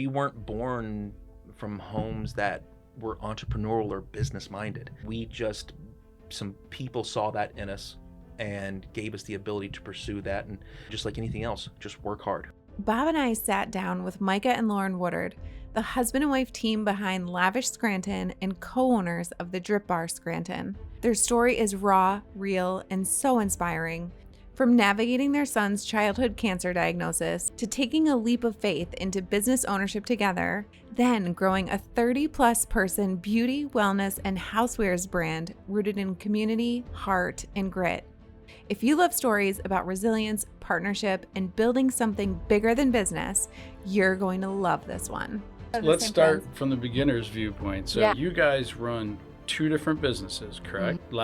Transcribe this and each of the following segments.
We weren't born from homes that were entrepreneurial or business minded. Some people saw that in us and gave us the ability to pursue that. And just like anything else, just work hard. Bob and I sat down with Micah and Lauren Woodard, the husband and wife team behind Lavish Scranton and co-owners of the DripBar Scranton. Their story is raw, real, and so inspiring. From navigating their son's childhood cancer diagnosis to taking a leap of faith into business ownership together, then growing a 30-plus person beauty, wellness, and housewares brand rooted in community, heart, and grit. If you love stories about resilience, partnership, and building something bigger than business, you're going to love this one. Let's start from the beginner's viewpoint. So Yeah. you guys run two different businesses, correct? Mm-hmm.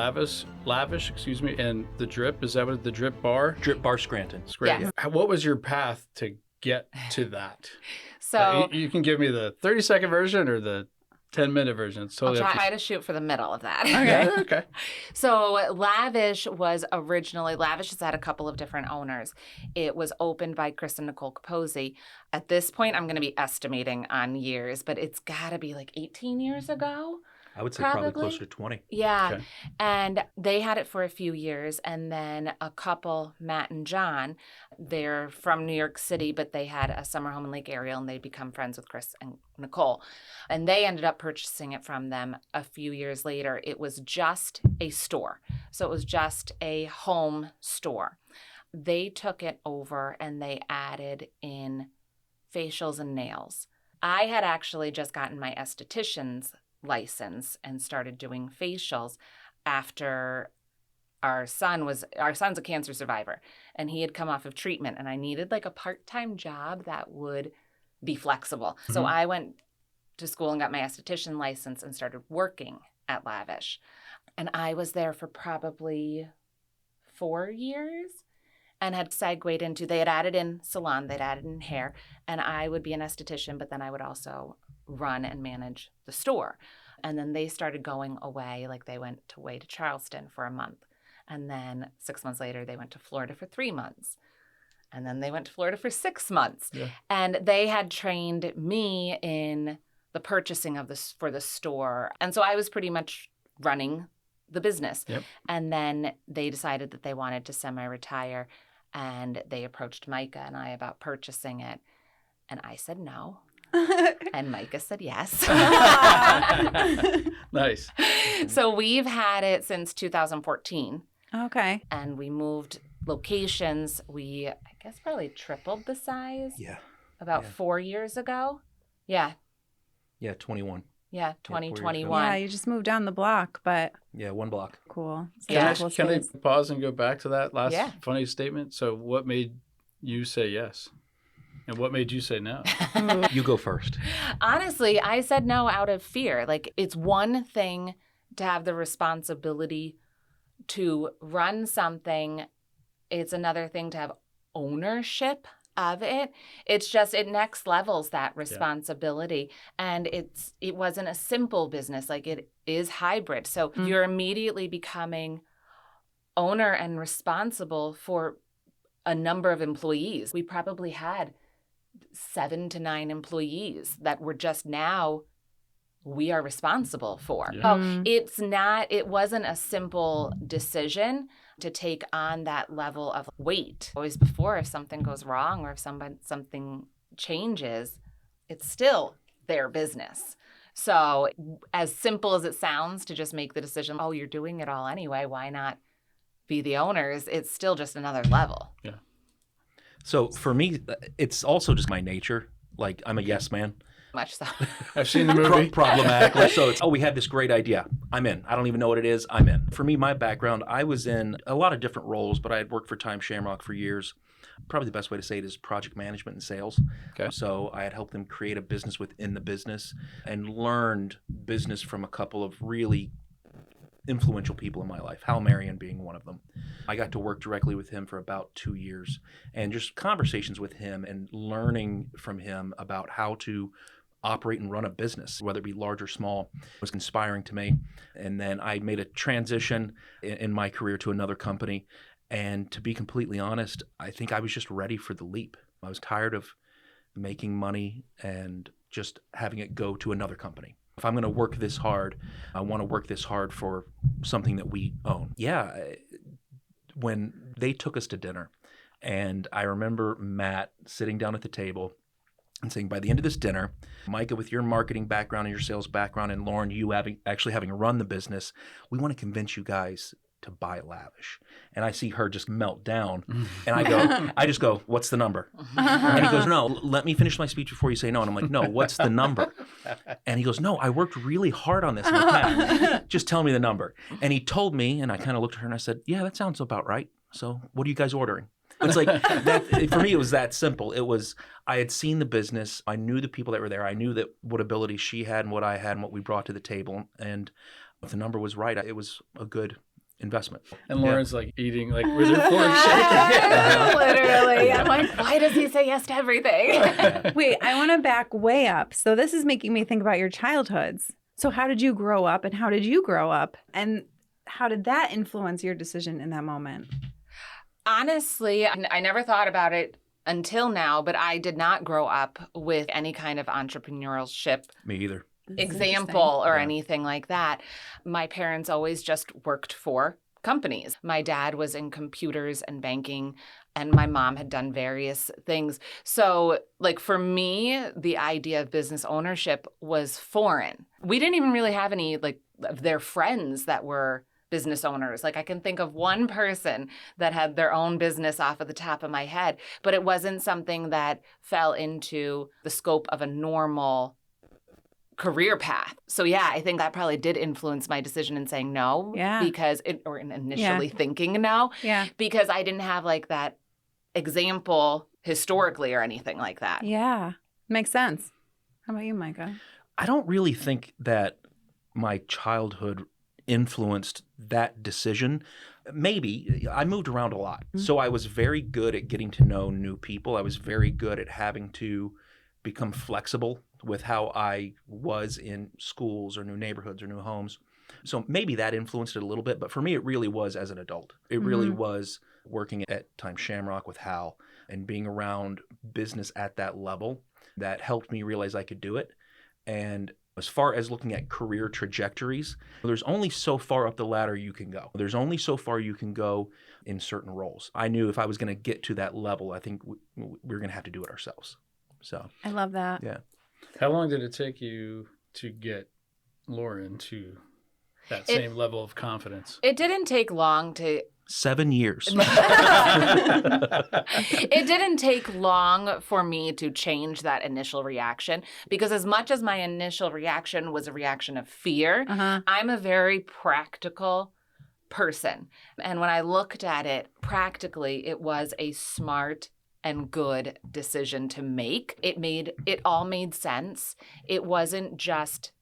Lavish, and the Drip, is that what the DripBar? DripBar Scranton. Yes. What was your path to get to that? So you can give me the 30-second version or the 10-minute version. It's totally I'll up to try to shoot for the middle of that. Yeah, okay. So Lavish has had a couple of different owners. It was opened by Chris and Nicole Capozzi. At this point, I'm going to be estimating on years, but it's got to be like 18 years ago. I would say probably closer to 20. Yeah. Okay. And they had it for a few years. And then a couple, Matt and John, they're from New York City, but they had a summer home in Lake Ariel, and they'd become friends with Chris and Nicole. And they ended up purchasing it from them a few years later. It was just a store. So it was just a home store. They took it over and they added in facials and nails. I had actually just gotten my esthetician's license and started doing facials after our son's a cancer survivor, and he had come off of treatment, and I needed like a part-time job that would be flexible. So I went to school and got my esthetician license and started working at Lavish. And I was there for probably 4 years and had segued into, they had added in salon, they'd added in hair, and I would be an esthetician, but then I would also run and manage the store. And then they started going away, like they went away to Charleston for a month. And then 6 months later, they went to Florida for 3 months. And then they went to Florida for 6 months. Yeah. And they had trained me in the purchasing of this for the store. And so I was pretty much running the business. Yep. And then they decided that they wanted to semi-retire. And they approached Micah and I about purchasing it. And I said no. And Micah said yes. Nice. So we've had it since 2014. Okay. And we moved locations. We, I guess, probably tripled the size Yeah. about Yeah. 4 years ago. Yeah. Yeah, 21. Yeah, 4 years ago. 2021. Yeah, you just moved down the block, but Yeah, one block. cool. Such Yeah. a cool Can I space. pause and go back to that last Yeah. funny statement? So what made you say yes? And what made you say no? You go first. Honestly, I said no out of fear. Like, it's one thing to have the responsibility to run something. It's another thing to have ownership of it. It's just, it next levels that responsibility. And it wasn't a simple business. Like, it is hybrid. So you're immediately becoming owner and responsible for a number of employees. We probably had 7 to 9 employees that were just now we are responsible for. Yeah. So it wasn't a simple decision to take on that level of weight. Always before, if something goes wrong or if something changes, it's still their business. So as simple as it sounds to just make the decision, oh, you're doing it all anyway, why not be the owners? It's still just another level. Yeah. So for me, it's also just my nature. Like, I'm a yes man. Much so. I've seen the movie. Problematically. So it's, we had this great idea. I'm in. I don't even know what it is. I'm in. For me, my background, I was in a lot of different roles, but I had worked for Time Shamrock for years. Probably the best way to say it is project management and sales. Okay. So I had helped them create a business within the business and learned business from a couple of really influential people in my life, Hal Marion being one of them. I got to work directly with him for about 2 years, and just conversations with him and learning from him about how to operate and run a business, whether it be large or small, was inspiring to me. And then I made a transition in my career to another company. And to be completely honest, I think I was just ready for the leap. I was tired of making money and just having it go to another company. If I'm going to work this hard, I want to work this hard for something that we own. Yeah, when they took us to dinner, and I remember Matt sitting down at the table and saying, by the end of this dinner, Micah, with your marketing background and your sales background, and Lauren, you having run the business, we want to convince you guys to buy Lavish. And I see her just melt down. And I just go, what's the number? And he goes, no, let me finish my speech before you say no. And I'm like, no, what's the number? And he goes, no, I worked really hard on this. I'm like, Matt, just tell me the number. And he told me, and I kind of looked at her and I said, yeah, that sounds about right. So what are you guys ordering? It's like that. For me, it was that simple. It was, I had seen the business. I knew the people that were there. I knew that what abilities she had and what I had and what we brought to the table. And if the number was right, it was a good investment. And Lauren's like eating, like with her fork shaking. Literally. I'm like, why does he say yes to everything? Wait, I want to back way up. So this is making me think about your childhoods. So how did you grow up and how did you grow up? And how did that influence your decision in that moment? Honestly, I never thought about it until now, but I did not grow up with any kind of entrepreneurship Me either. example or anything like that. My parents always just worked for companies. My dad was in computers and banking, and my mom had done various things. So, like, for me, the idea of business ownership was foreign. We didn't even really have any, like, of their friends that were business owners. Like, I can think of one person that had their own business off of the top of my head, but it wasn't something that fell into the scope of a normal career path. So yeah, I think that probably did influence my decision in saying no. Yeah. Because or initially thinking no. Yeah. Because I didn't have like that example historically or anything like that. Yeah. Makes sense. How about you, Micah? I don't really think that my childhood influenced that decision. Maybe. I moved around a lot. Mm-hmm. So I was very good at getting to know new people. I was very good at having to become flexible with how I was in schools or new neighborhoods or new homes. So maybe that influenced it a little bit. But for me, it really was as an adult. It really was working at Time Shamrock with Hal and being around business at that level that helped me realize I could do it. And as far as looking at career trajectories, there's only so far up the ladder you can go. There's only so far you can go in certain roles. I knew if I was going to get to that level, I think we were going to have to do it ourselves. So I love that. Yeah. How long did it take you to get Lauren to that same level of confidence? It didn't take long to 7 years. It didn't take long for me to change that initial reaction, because as much as my initial reaction was a reaction of fear, I'm a very practical person. And when I looked at it practically, it was a smart and good decision to make. It all made sense. It wasn't just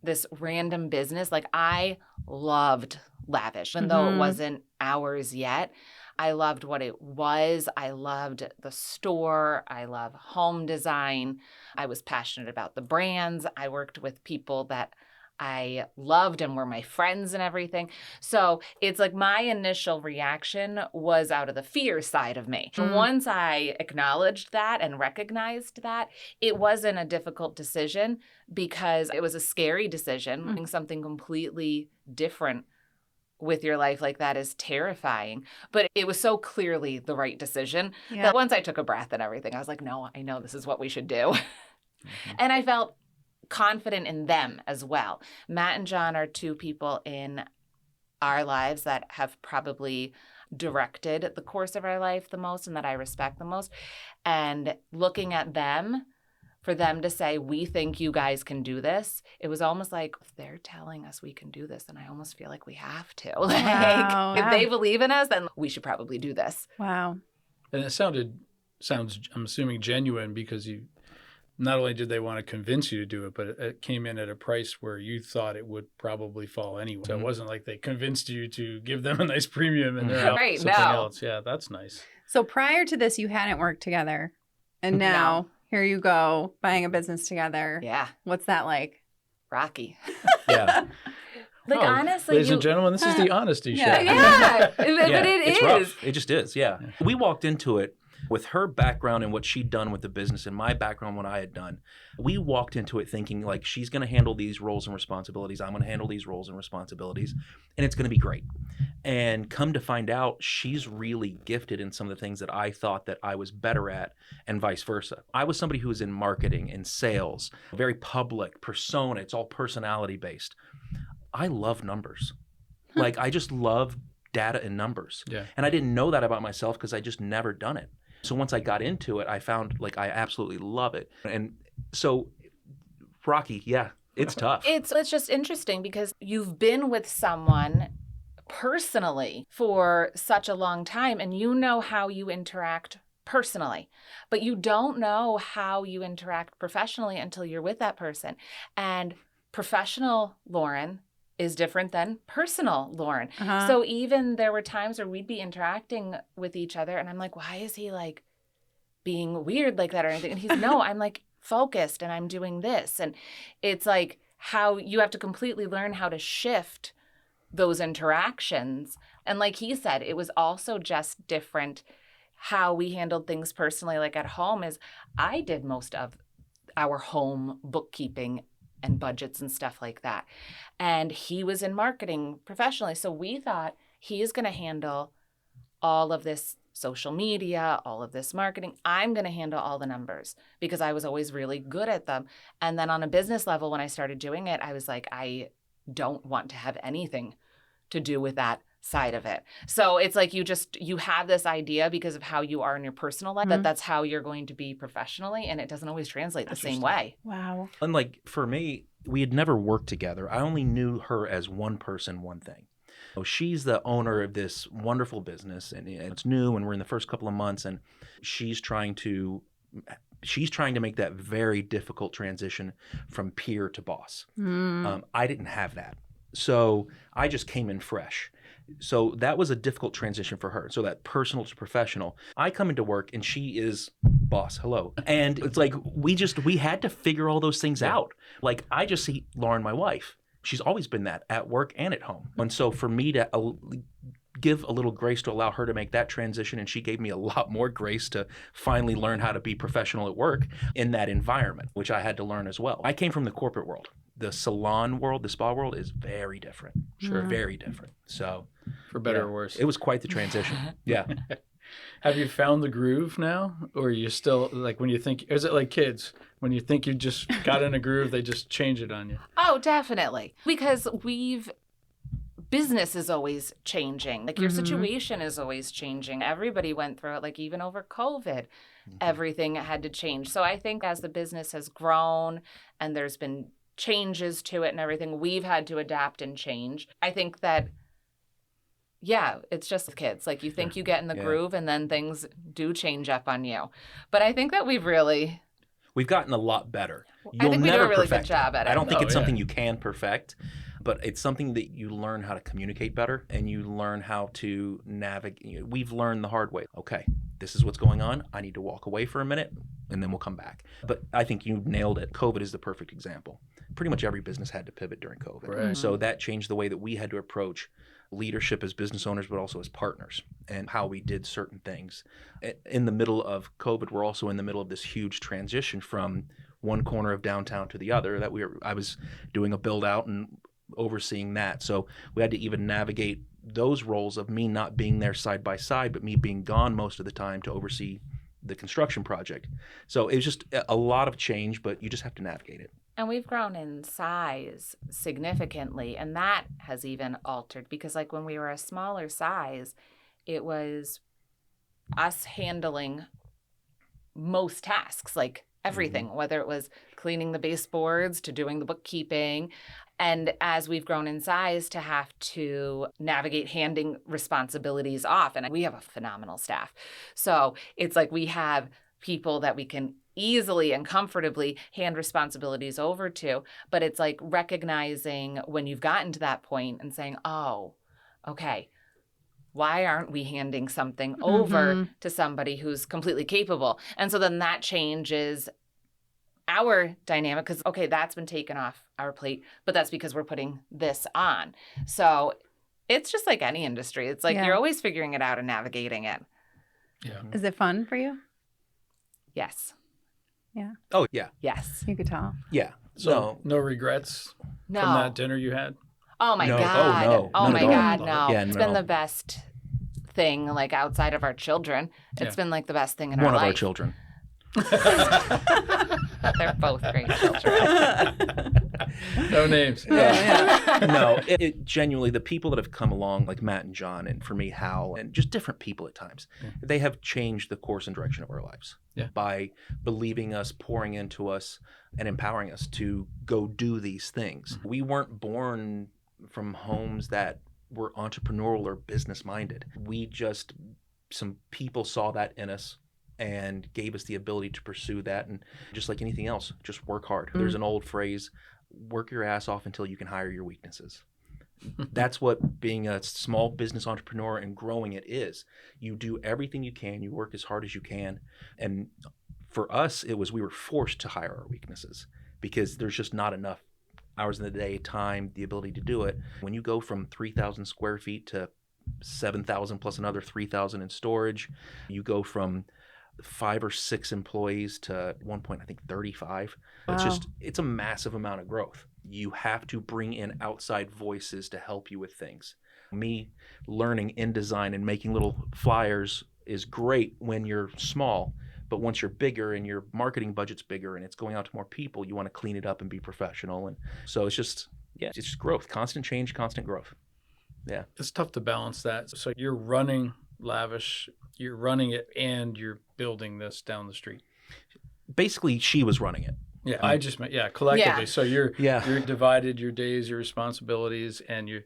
this random business. Like, I loved Lavish, even though it wasn't ours yet. I loved what it was. I loved the store. I love home design. I was passionate about the brands. I worked with people that I loved and were my friends and everything. So it's like my initial reaction was out of the fear side of me. Once I acknowledged that and recognized that, it wasn't a difficult decision, because it was a scary decision. Doing something completely different with your life like that is terrifying. But it was so clearly the right decision that once I took a breath and everything, I was like, no, I know this is what we should do. And I felt confident in them as well. Matt and John are two people in our lives that have probably directed the course of our life the most and that I respect the most. And looking at them, for them to say, we think you guys can do this, it was almost like, if they're telling us we can do this, then I almost feel like we have to. If they believe in us, then we should probably do this. Wow. And it sounds, I'm assuming, genuine, because you, not only did they want to convince you to do it, but it came in at a price where you thought it would probably fall anyway. So it wasn't like they convinced you to give them a nice premium and they're out something else. Yeah, that's nice. So prior to this, you hadn't worked together. And now here you go, buying a business together. Yeah. What's that like? Rocky. Yeah. Like, honestly, ladies and gentlemen, this is the honesty show. Yeah, but it it's is. rough. It just is, yeah. We walked into it With her background and what she'd done with the business and my background, what I had done, we walked into it thinking like, she's going to handle these roles and responsibilities. I'm going to handle these roles and responsibilities, and it's going to be great. And come to find out, she's really gifted in some of the things that I thought that I was better at, and vice versa. I was somebody who was in marketing and sales, very public persona. It's all personality based. I love numbers. Like, I just love data and numbers. Yeah. And I didn't know that about myself because I just never done it. So once I got into it, I found like I absolutely love it. And so, Rocky, yeah, it's tough. It's just interesting because you've been with someone personally for such a long time, and you know how you interact personally, but you don't know how you interact professionally until you're with that person. And professional Lauren is different than personal Lauren. So even there were times where we'd be interacting with each other and I'm like, why is he like being weird like that or anything? And he's, no, I'm like focused and I'm doing this. And it's like how you have to completely learn how to shift those interactions. And like he said, it was also just different how we handled things personally. Like at home is I did most of our home bookkeeping and budgets and stuff like that. And he was in marketing professionally. So we thought he is going to handle all of this social media, all of this marketing. I'm going to handle all the numbers because I was always really good at them. And then on a business level, when I started doing it, I was like, I don't want to have anything to do with that side of it. So it's like you have this idea because of how you are in your personal life, that that's how you're going to be professionally, and it doesn't always translate the same way. Wow. And like for me, we had never worked together. I only knew her as one person, one thing. So she's the owner of this wonderful business, and it's new, and we're in the first couple of months, and she's trying to make that very difficult transition from peer to boss. I didn't have that. So I just came in fresh. So that was a difficult transition for her. So that personal to professional. I come into work and she is boss. Hello. And it's like we had to figure all those things out. Like I just see Lauren, my wife. She's always been that at work and at home. And so for me to give a little grace to allow her to make that transition, and she gave me a lot more grace to finally learn how to be professional at work in that environment, which I had to learn as well. I came from the corporate world. The salon world, the spa world is very different. Sure. Very different. So for better or worse. It was quite the transition. Yeah. Have you found the groove now? Or are you still, like when you think, is it like kids? When you think you just got in a groove, they just change it on you? Oh, definitely. Because business is always changing. Like your situation is always changing. Everybody went through it, like even over COVID, everything had to change. So I think as the business has grown and there's been changes to it and everything, we've had to adapt and change. I think that, yeah, it's just kids. Like you think you get in the groove and then things do change up on you. But I think that we've gotten a lot better. I think we do a really good job at it. I don't think it's something you can perfect, but it's something that you learn how to communicate better and you learn how to navigate. We've learned the hard way. Okay, this is what's going on. I need to walk away for a minute and then we'll come back. But I think you nailed it. COVID is the perfect example. Pretty much every business had to pivot during COVID. Right. So that changed the way that we had to approach leadership as business owners, but also as partners, and how we did certain things. In the middle of COVID, we're also in the middle of this huge transition from one corner of downtown to the other. I was doing a build out and overseeing that. So we had to even navigate those roles of me not being there side by side, but me being gone most of the time to oversee the construction project. So it was just a lot of change, but you just have to navigate it. And we've grown in size significantly, and that has even altered because like when we were a smaller size, it was us handling most tasks, like everything, whether it was cleaning the baseboards to doing the bookkeeping. And as we've grown in size, to have to navigate handing responsibilities off. And we have a phenomenal staff. So it's like we have people that we can easily and comfortably hand responsibilities over to. But it's like recognizing when you've gotten to that point and saying, oh, okay, why aren't we handing something over to somebody who's completely capable? And so then that changes our dynamic because, okay, that's been taken off our plate, but that's because we're putting this on. So it's just like any industry. It's like you're always figuring it out and navigating it. Yeah. Is it fun for you? Yes. Oh, yeah. Yes. You could tell. Yeah. So no regrets No. from that dinner you had? Oh my No. God. Oh, no. Oh None my at all. God, no. Yeah, It's no. been the best thing, like outside of our children. It's been like the best thing in One our of life. our children. They're both great children. No names. No, it genuinely, the people that have come along, like Matt and John, and for me, Hal, and just different people at times, they have changed the course and direction of our lives by believing us, pouring into us, and empowering us to go do these things. We weren't born from homes that were entrepreneurial or business minded. Some people saw that in us and gave us the ability to pursue that. And just like anything else, just work hard. There's an old phrase, work your ass off until you can hire your weaknesses. That's what being a small business entrepreneur and growing it is. You do everything you can. You work as hard as you can. And for us, we were forced to hire our weaknesses because there's just not enough hours in the day, time, the ability to do it. When you go from 3,000 square feet to 7,000 plus another 3,000 in storage, you go from 5 or 6 employees to at one point, I think 35. Wow. It's a massive amount of growth. You have to bring in outside voices to help you with things. Me learning InDesign and making little flyers is great when you're small, but once you're bigger and your marketing budget's bigger and it's going out to more people, you want to clean it up and be professional. And so it's just growth, constant change, constant growth. Yeah. It's tough to balance that. So you're running Lavish, you're running it, and you're building this down the street. Basically, she was running it. Yeah, I just meant collectively. Yeah. So you're divided your days, your responsibilities, and you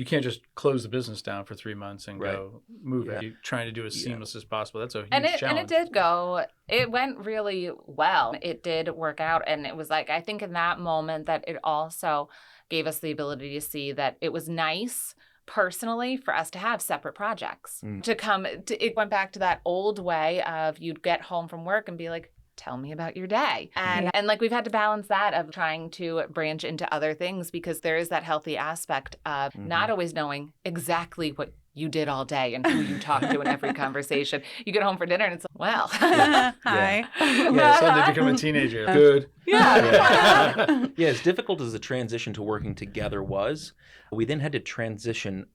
can't just close the business down for 3 months and go move it. You're trying to do as seamless as possible. That's a huge challenge. And it did go. It went really well. It did work out, and it was like I think in that moment that it also gave us the ability to see that it was nice personally for us to have separate projects it went back to that old way of you'd get home from work and be like, tell me about your day. And like we've had to balance that of trying to branch into other things because there is that healthy aspect of not always knowing exactly what you did all day and who you talked to in every conversation. You get home for dinner and it's like, well. Hi. Suddenly become a teenager. Good. Yeah, as difficult as the transition to working together was, we then had to transition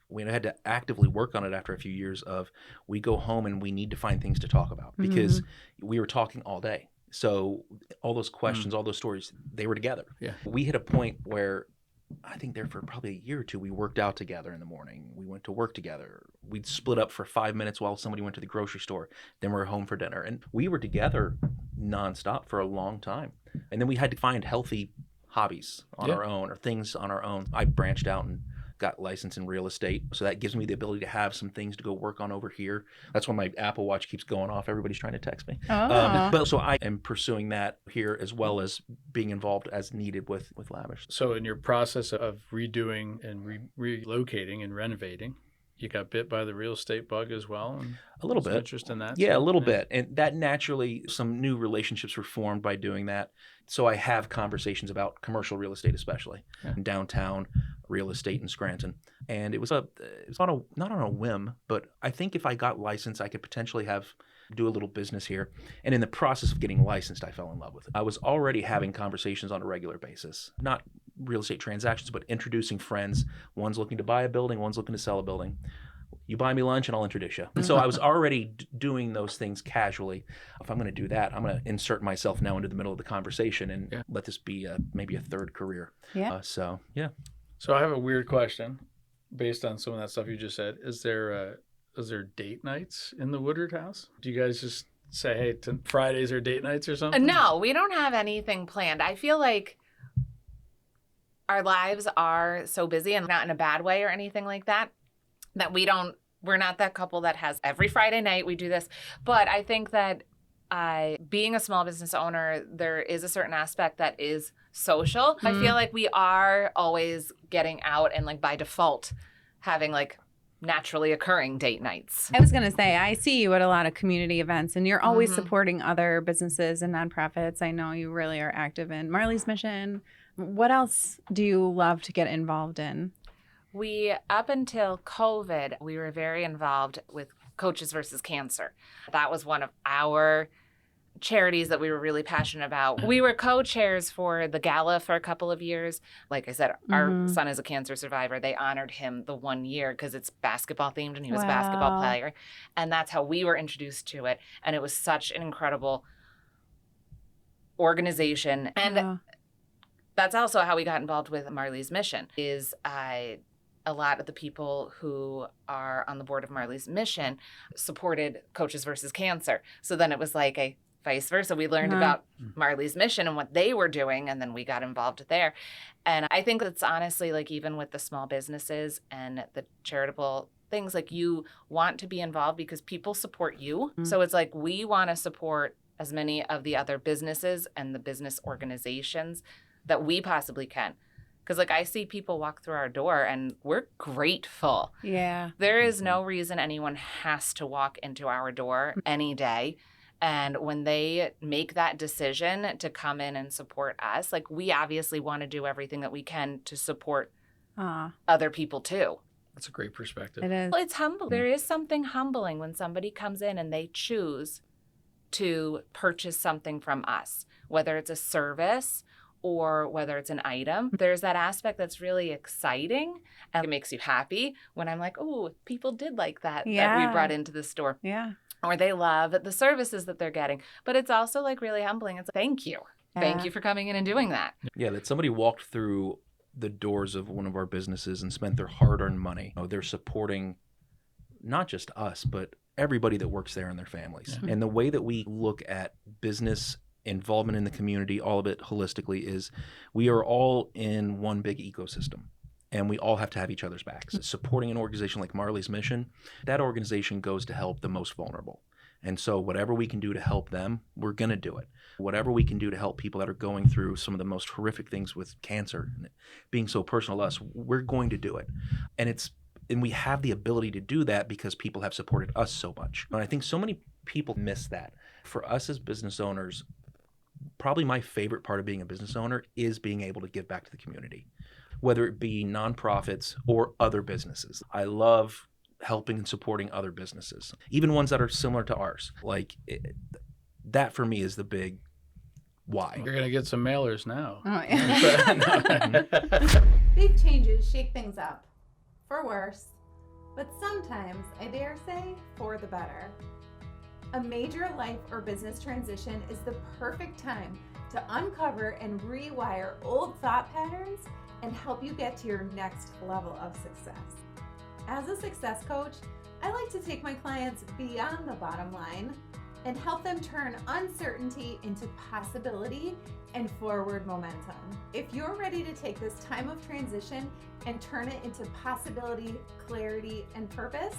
we had to actively work on it after a few years of we go home and we need to find things to talk about because we were talking all day. So all those questions, all those stories, they were together. Yeah. We hit a point where I think there for probably a year or two, we worked out together in the morning. We went to work together. We'd split up for 5 minutes while somebody went to the grocery store. Then we were home for dinner. And we were together nonstop for a long time. And then we had to find healthy hobbies on our own or things on our own. I branched out and got licensed in real estate. So that gives me the ability to have some things to go work on over here. That's why my Apple Watch keeps going off. Everybody's trying to text me. But so I am pursuing that here as well as being involved as needed with Lavish. So in your process of redoing and relocating and renovating, you got bit by the real estate bug as well? And a little bit. Interest in that? Yeah, a little bit. And that naturally, some new relationships were formed by doing that. So I have conversations about commercial real estate, especially downtown real estate in Scranton. And it was not on a whim, but I think if I got licensed, I could potentially do a little business here. And in the process of getting licensed, I fell in love with it. I was already having conversations on a regular basis, not real estate transactions, but introducing friends. One's looking to buy a building, one's looking to sell a building. You buy me lunch and I'll introduce you. And so I was already doing those things casually. If I'm going to do that, I'm going to insert myself now into the middle of the conversation and let this be maybe a third career. Yeah. So I have a weird question based on some of that stuff you just said. Is there date nights in the Woodard house? Do you guys just say, hey, Fridays are date nights or something? No, we don't have anything planned. I feel like our lives are so busy, and not in a bad way or anything like that, that we're not that couple that has every Friday night we do this. But I think that being a small business owner, there is a certain aspect that is social. I feel like we are always getting out and like by default having like naturally occurring date nights. I was going to say, I see you at a lot of community events and you're always supporting other businesses and nonprofits. I know you really are active in Marley's mission. What else do you love to get involved in? Up until COVID, we were very involved with Coaches versus Cancer. That was one of our charities that we were really passionate about. We were co-chairs for the gala for a couple of years. Like I said, our son is a cancer survivor. They honored him the 1 year because it's basketball themed and he was a basketball player. And that's how we were introduced to it. And it was such an incredible organization. And that's also how we got involved with Marley's mission is a lot of the people who are on the board of Marley's mission supported Coaches versus Cancer. So then it was like a vice versa. We learned about Marley's mission and what they were doing, and then we got involved there. And I think it's honestly like even with the small businesses and the charitable things, like you want to be involved because people support you. So it's like we want to support as many of the other businesses and the business organizations that we possibly can. Because like I see people walk through our door and we're grateful. Yeah. There is no reason anyone has to walk into our door any day. And when they make that decision to come in and support us, like we obviously want to do everything that we can to support other people too. That's a great perspective. It is. Well, it's humble. There is something humbling when somebody comes in and they choose to purchase something from us, whether it's a service or whether it's an item. There's that aspect that's really exciting and it makes you happy when I'm like, oh, people did like that that we brought into the store. Yeah. Or they love the services that they're getting. But it's also like really humbling. It's like, thank you. Thank you for coming in and doing that. Yeah, that somebody walked through the doors of one of our businesses and spent their hard-earned money. You know, they're supporting not just us, but everybody that works there and their families. And the way that we look at business involvement in the community, all of it holistically, is we are all in one big ecosystem. And we all have to have each other's backs. Supporting an organization like Marley's Mission, that organization goes to help the most vulnerable. And so whatever we can do to help them, we're going to do it. Whatever we can do to help people that are going through some of the most horrific things with cancer, and being so personal to us, we're going to do it. And we have the ability to do that because people have supported us so much. And I think so many people miss that. For us as business owners, probably my favorite part of being a business owner is being able to give back to the community, whether it be nonprofits or other businesses. I love helping and supporting other businesses, even ones that are similar to ours. That for me is the big why. You're going to get some mailers now. Oh, yeah. Big changes shake things up, for worse, but sometimes, I dare say, for the better. A major life or business transition is the perfect time to uncover and rewire old thought patterns and help you get to your next level of success. As a success coach, I like to take my clients beyond the bottom line and help them turn uncertainty into possibility and forward momentum. If you're ready to take this time of transition and turn it into possibility, clarity, and purpose,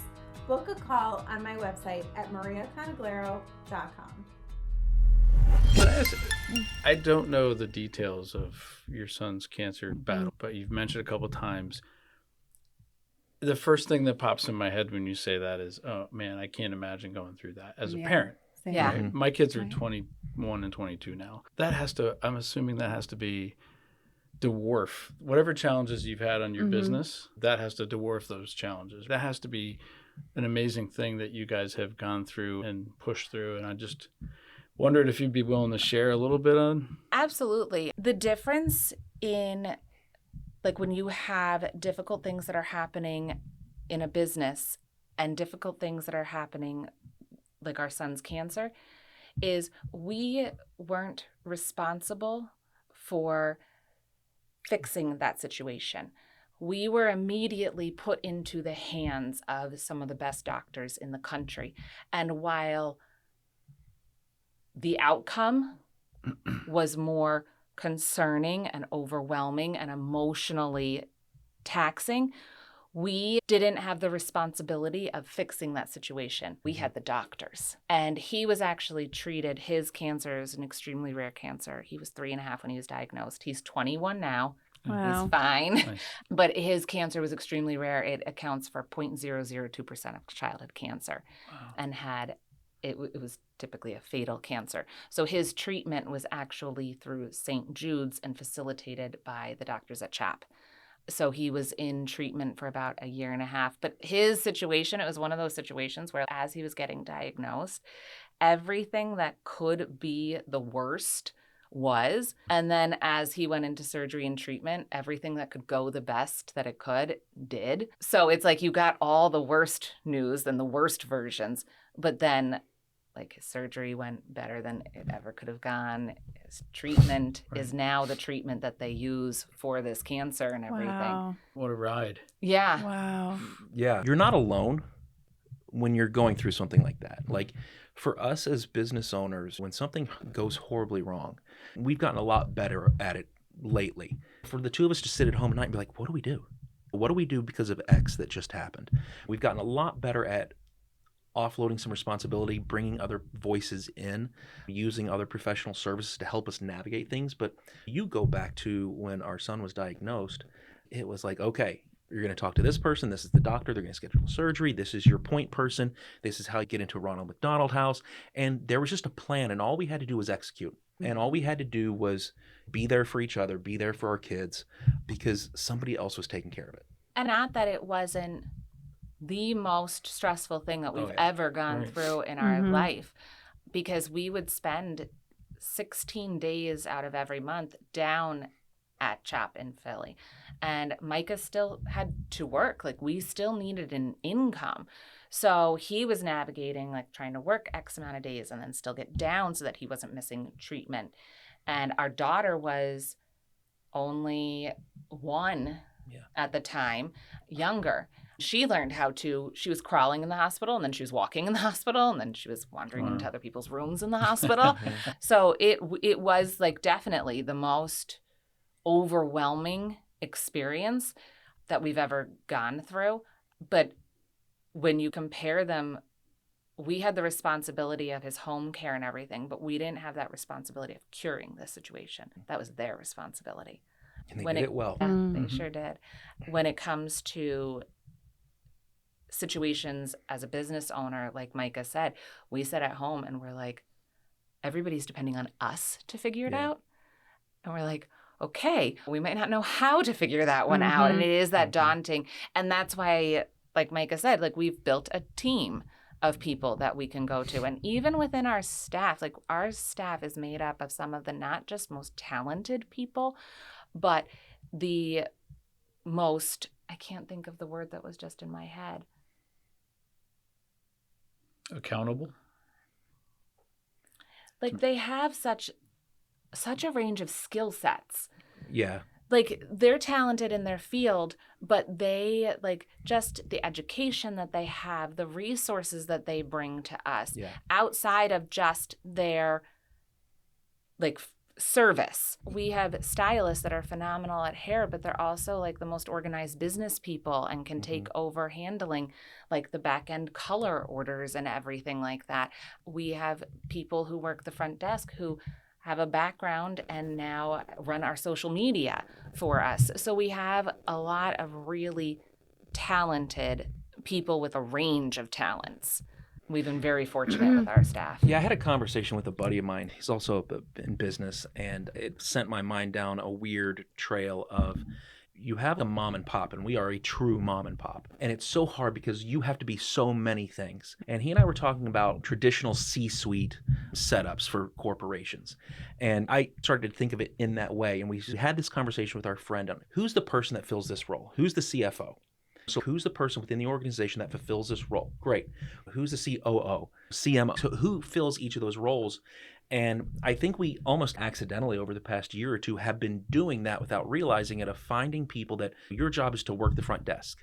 book a call on my website at mariaconaglero.com. I don't know the details of your son's cancer battle, but you've mentioned a couple of times. The first thing that pops in my head when you say that is, oh man, I can't imagine going through that as a parent. Yeah. Right? My kids are 21 and 22 now. I'm assuming that has to be dwarf whatever challenges you've had on your business. That has to dwarf those challenges. That has to be an amazing thing that you guys have gone through and pushed through. And I just wondered if you'd be willing to share a little bit on. Absolutely. The difference in like when you have difficult things that are happening in a business and difficult things that are happening like our son's cancer is we weren't responsible for fixing that situation. We were immediately put into the hands of some of the best doctors in the country. And while the outcome was more concerning and overwhelming and emotionally taxing, we didn't have the responsibility of fixing that situation. We had the doctors. And he was actually treated, his cancer is an extremely rare cancer. He was 3.5 when he was diagnosed. He's 21 now. Wow. He's fine. Nice. But his cancer was extremely rare. It accounts for 0.002% of childhood cancer. Wow. And it was typically a fatal cancer. So his treatment was actually through St. Jude's and facilitated by the doctors at CHOP. So he was in treatment for about a year and a half. But his situation, it was one of those situations where as he was getting diagnosed, everything that could be the worst was. And then as he went into surgery and treatment, everything that could go the best that it could did. So it's like you got all the worst news and the worst versions. But then like his surgery went better than it ever could have gone. His treatment is now the treatment that they use for this cancer and everything. Wow. What a ride. Yeah. Wow. Yeah. You're not alone when you're going through something like that. Like for us as business owners, when something goes horribly wrong, we've gotten a lot better at it lately. For the two of us to sit at home at night and be like, what do we do? What do we do because of X that just happened? We've gotten a lot better at offloading some responsibility, bringing other voices in, using other professional services to help us navigate things. But you go back to when our son was diagnosed, it was like, okay, you're going to talk to this person. This is the doctor. They're going to schedule surgery. This is your point person. This is how you get into Ronald McDonald House. And there was just a plan, and all we had to do was execute. And all we had to do was be there for each other, be there for our kids, because somebody else was taking care of it. And not that it wasn't the most stressful thing that we've ever gone through in our life, because we would spend 16 days out of every month down at CHOP in Philly. And Micah still had to work. Like we still needed an income. So he was navigating, like trying to work X amount of days and then still get down so that he wasn't missing treatment. And our daughter was only one at the time, younger. She learned she was crawling in the hospital, and then she was walking in the hospital, and then she was wandering into other people's rooms in the hospital. So it was like definitely the most overwhelming experience that we've ever gone through. But when you compare them, we had the responsibility of his home care and everything, but we didn't have that responsibility of curing the situation. That was their responsibility. And they did it well. Yeah, they sure did. When it comes to situations as a business owner, like Micah said, we sit at home and we're like, everybody's depending on us to figure it out. And we're like, okay, we might not know how to figure that one out. And it is that daunting. And that's why, like Micah said, like we've built a team of people that we can go to. And even within our staff, like our staff is made up of some of the not just most talented people, but the most, I can't think of the word that was just in my head. Accountable? Like they have such a range of skill sets. Yeah. Like they're talented in their field, but they like just the education that they have, the resources that they bring to us outside of just their like service. We have stylists that are phenomenal at hair, but they're also like the most organized business people and can take over handling like the back end color orders and everything like that. We have people who work the front desk who have a background and now run our social media for us. So we have a lot of really talented people with a range of talents. We've been very fortunate with our staff. Yeah, I had a conversation with a buddy of mine. He's also in business, and it sent my mind down a weird trail of you have a mom and pop, and we are a true mom and pop. And it's so hard because you have to be so many things. And he and I were talking about traditional C-suite setups for corporations. And I started to think of it in that way. And we had this conversation with our friend on who's the person that fills this role? Who's the CFO? So who's the person within the organization that fulfills this role? Great. Who's the COO, CMO? So who fills each of those roles? And I think we almost accidentally over the past year or two have been doing that without realizing it, of finding people that your job is to work the front desk,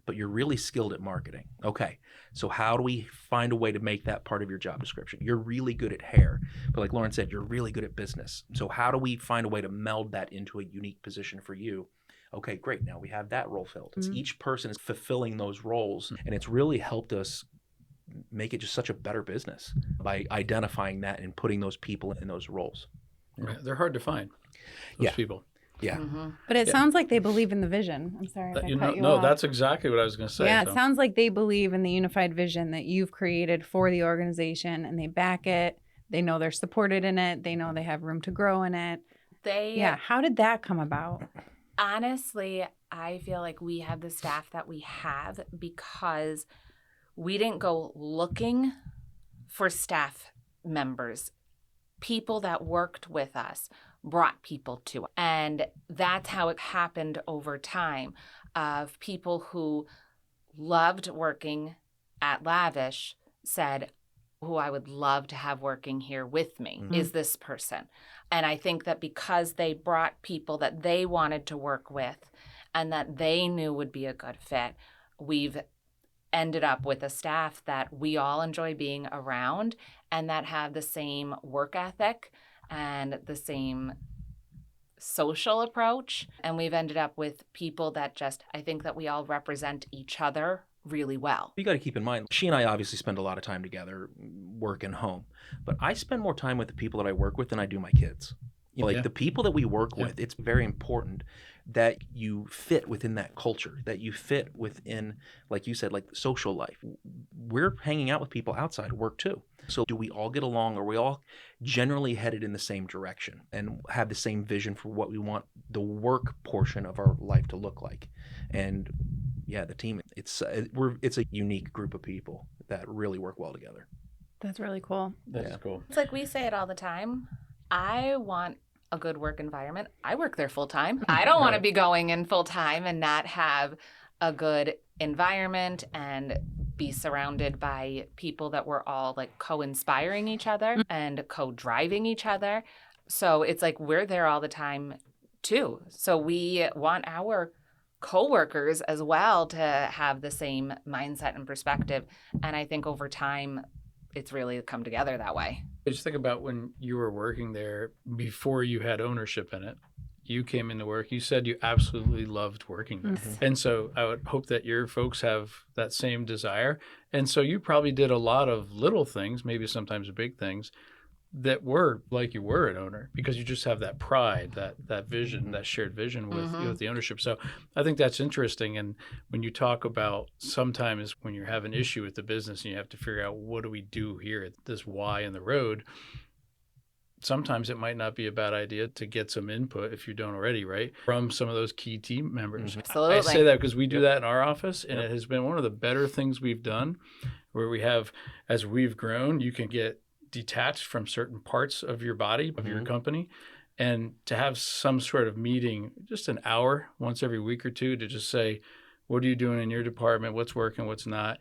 but you're really skilled at marketing. Okay, so how do we find a way to make that part of your job description? You're really good at hair, but like Lauren said, you're really good at business. So how do we find a way to meld that into a unique position for you? Okay, great. Now we have that role filled. It's each person is fulfilling those roles, and it's really helped us make it just such a better business by identifying that and putting those people in those roles. Right. They're hard to find, those people. Yeah. But it sounds like they believe in the vision. I'm sorry if I cut you off. That's exactly what I was going to say. Yeah, it sounds like they believe in the unified vision that you've created for the organization, and they back it. They know they're supported in it. They know they have room to grow in it. How did that come about? Honestly, I feel like we have the staff that we have because we didn't go looking for staff members. People that worked with us brought people to us. And that's how it happened over time, of people who loved working at Lavish said, who I would love to have working here with me is this person. And I think that because they brought people that they wanted to work with and that they knew would be a good fit, we've ended up with a staff that we all enjoy being around and that have the same work ethic and the same social approach. And we've ended up with people that just, I think that we all represent each other really well. You got to keep in mind, she and I obviously spend a lot of time together, work and home, but I spend more time with the people that I work with than I do my kids. You know, like the people that we work with, it's very important that you fit within that culture, that you fit within, like you said, like social life. We're hanging out with people outside of work too. So do we all get along? Are we all generally headed in the same direction and have the same vision for what we want the work portion of our life to look like? And yeah, the team, it's a unique group of people that really work well together. That's really cool. That's cool. It's like we say it all the time. I want a good work environment. I work there full time. I don't want to be going in full time and not have a good environment and be surrounded by people that we're all like co-inspiring each other and co-driving each other. So it's like we're there all the time too. So we want our co-workers as well to have the same mindset and perspective. And I think over time, it's really come together that way. Just think about when you were working there before you had ownership in it. You came into work, you said you absolutely loved working there. And so I would hope that your folks have that same desire. And so you probably did a lot of little things, maybe sometimes big things, that were like you were an owner because you just have that pride, that vision, that shared vision with the ownership. So I think that's interesting. And when you talk about sometimes when you have an issue with the business and you have to figure out what do we do here at this Y in the road, sometimes it might not be a bad idea to get some input if you don't already, right? From some of those key team members. Absolutely. I say that because we do that in our office and it has been one of the better things we've done where we have, as we've grown, you can get detached from certain parts of your body, of your company, and to have some sort of meeting, just an hour once every week or two to just say, what are you doing in your department? What's working, what's not?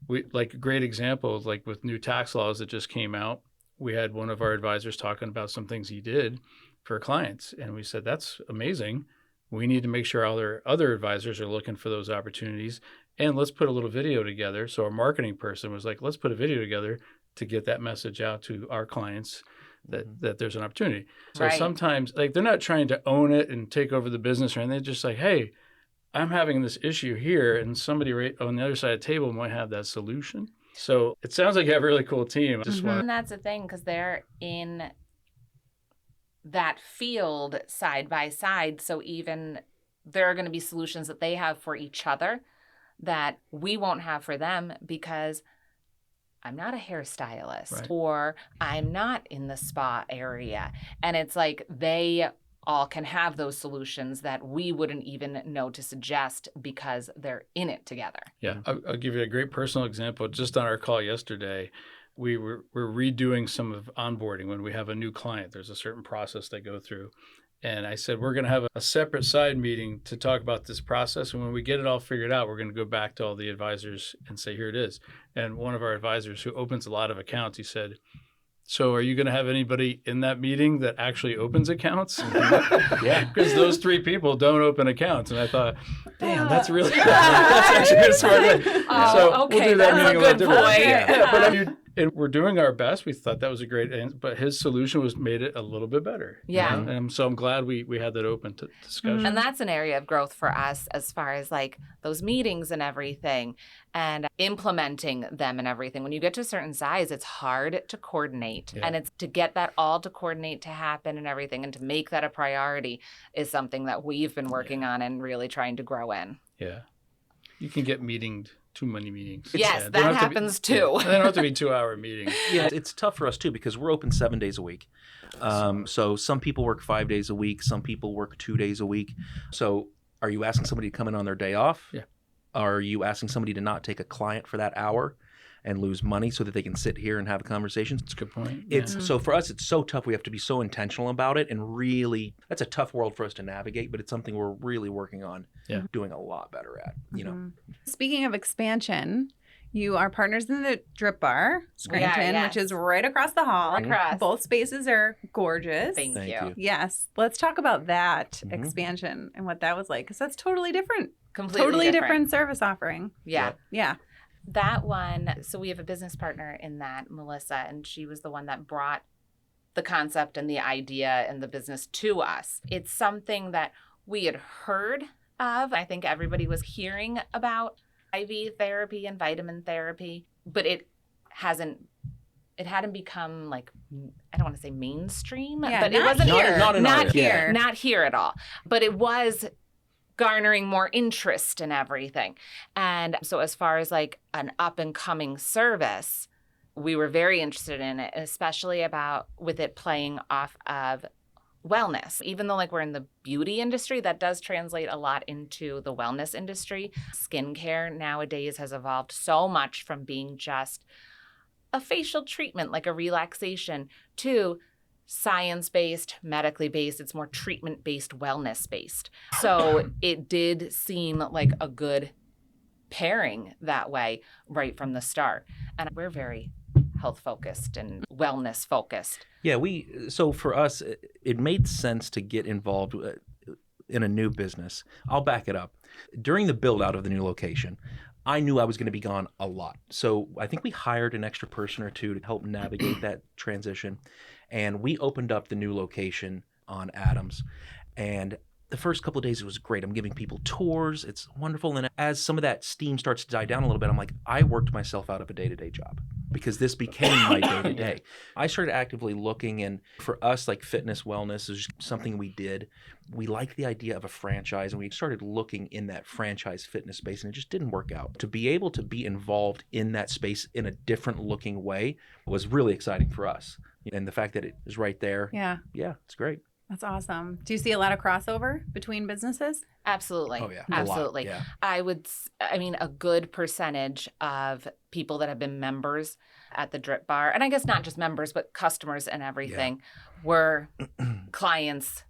We like a great example, like with new tax laws that just came out, we had one of our advisors talking about some things he did for clients. And we said, that's amazing. We need to make sure all our other advisors are looking for those opportunities. And let's put a little video together. So our marketing person was like, let's put a video together to get that message out to our clients that there's an opportunity. So sometimes like they're not trying to own it and take over the business or anything. They're just like, hey, I'm having this issue here and somebody right on the other side of the table might have that solution. So it sounds like you have a really cool team. And that's the thing, because they're in that field side by side. So even there are going to be solutions that they have for each other that we won't have for them because I'm not a hairstylist or I'm not in the spa area. And it's like they all can have those solutions that we wouldn't even know to suggest because they're in it together. Yeah, I'll give you a great personal example. Just on our call yesterday, we're redoing some of onboarding. When we have a new client, there's a certain process they go through. And I said, we're going to have a separate side meeting to talk about this process. And when we get it all figured out, we're going to go back to all the advisors and say, here it is. And one of our advisors who opens a lot of accounts, he said, so are you going to have anybody in that meeting that actually opens accounts? Yeah, because those three people don't open accounts. And I thought, damn, that's really, that's actually a smart way. So okay, we'll do that meeting a little different. Point. Yeah, but I mean, and we're doing our best. We thought that was a great answer, but his solution made it a little bit better. Yeah. And so I'm glad we had that open to discussion. And that's an area of growth for us as far as like those meetings and everything and implementing them and everything. When you get to a certain size, it's hard to coordinate. Yeah. And it's to get that all to coordinate to happen and everything and to make that a priority is something that we've been working on and really trying to grow in. Yeah. You can get meetinged too many meetings. Yes, They that don't have to be- happens too. They don't have to be 2-hour meetings. Yeah, it's tough for us too because we're open 7 days a week. So some people work 5 days a week. Some people work 2 days a week. So are you asking somebody to come in on their day off? Yeah. Are you asking somebody to not take a client for that hour and lose money so that they can sit here and have a conversation? That's a good point. It's so for us, it's so tough. We have to be so intentional about it, and really, that's a tough world for us to navigate. But it's something we're really working on, doing a lot better at. You know. Speaking of expansion, you are partners in the DripBar Scranton, yes. which is right across the hall. Across. Both spaces are gorgeous. Thank Thank you. you. Yes, let's talk about that Mhm. expansion and what that was like, because that's totally different. Completely Totally different service offering. Yeah. Yeah. That one, so we have a business partner in that, Melissa, and she was the one that brought the concept and the idea and the business to us. It's something that we had heard of. I think everybody was hearing about IV therapy and vitamin therapy, but it hadn't become like, I don't want to say mainstream, Yeah, but it not wasn't here. Not in our Not area. here. not here at all. But it was garnering more interest in everything. And so as far as like an up and coming service, we were very interested in it, especially with it playing off of wellness. Even though like we're in the beauty industry, that does translate a lot into the wellness industry. Skincare nowadays has evolved so much from being just a facial treatment, like a relaxation, to science-based, medically based. It's more treatment-based, wellness-based. So it did seem like a good pairing that way right from the start. And we're very health-focused and wellness-focused. Yeah, so for us, it made sense to get involved in a new business. I'll back it up. During the build out of the new location, I knew I was going to be gone a lot. So I think we hired an extra person or two to help navigate that transition. And we opened up the new location on Adams. And the first couple of days, it was great. I'm giving people tours. It's wonderful. And as some of that steam starts to die down a little bit, I'm like, I worked myself out of a day-to-day job because this became my day-to-day. I started actively looking, and for us, like fitness, wellness is something we did. We liked the idea of a franchise, and we started looking in that franchise fitness space, and it just didn't work out. To be able to be involved in that space in a different looking way was really exciting for us. And the fact that it is right there, Yeah. it's great. That's awesome. Do you see a lot of crossover between businesses? Absolutely. Oh, yeah. Absolutely. A lot, I mean, a good percentage of people that have been members at the Drip Bar, and I guess not just members, but customers and everything, were clients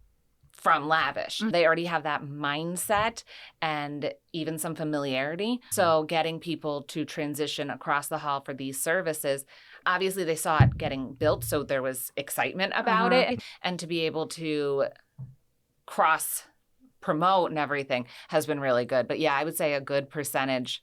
from Lavish. They already have that mindset and even some familiarity. So getting people to transition across the hall for these services, obviously they saw it getting built, so there was excitement about it. And to be able to cross promote and everything has been really good. But yeah, I would say a good percentage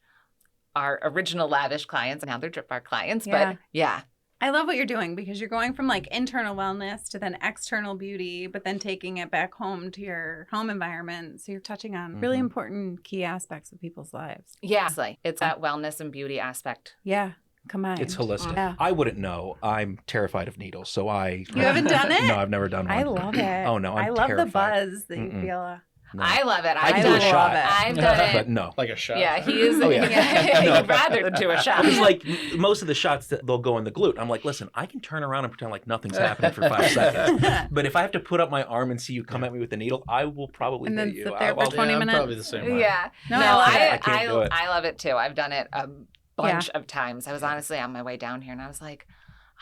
are original Lavish clients, and now they're DripBar clients. Yeah. But yeah. I love what you're doing because you're going from like internal wellness to then external beauty, but then taking it back home to your home environment. So you're touching on really important key aspects of people's lives. Yeah. It's that wellness and beauty aspect. Yeah. Combined. It's holistic. Yeah. I wouldn't know. I'm terrified of needles, so I... You haven't done it? No, I've never done one. I love it. Oh, no, I'm I love terrified. the buzz that you Mm-mm. feel. No. I love it. I I've can done do a it. shot. I've done But it. no. Like a shot. Yeah, he's. Oh, yeah. No. He'd rather do a shot. It's like most of the shots that they'll go in the glute. I'm like, listen, I can turn around and pretend like nothing's happening for 5 seconds. But if I have to put up my arm and see you come at me with the needle, I will probably And then hit you. sit there for I'll- 20 I'm minutes. probably the same way. Yeah. No, I love it. I can't do it. I love it too. I've done it a bunch of times. I was honestly on my way down here and I was like,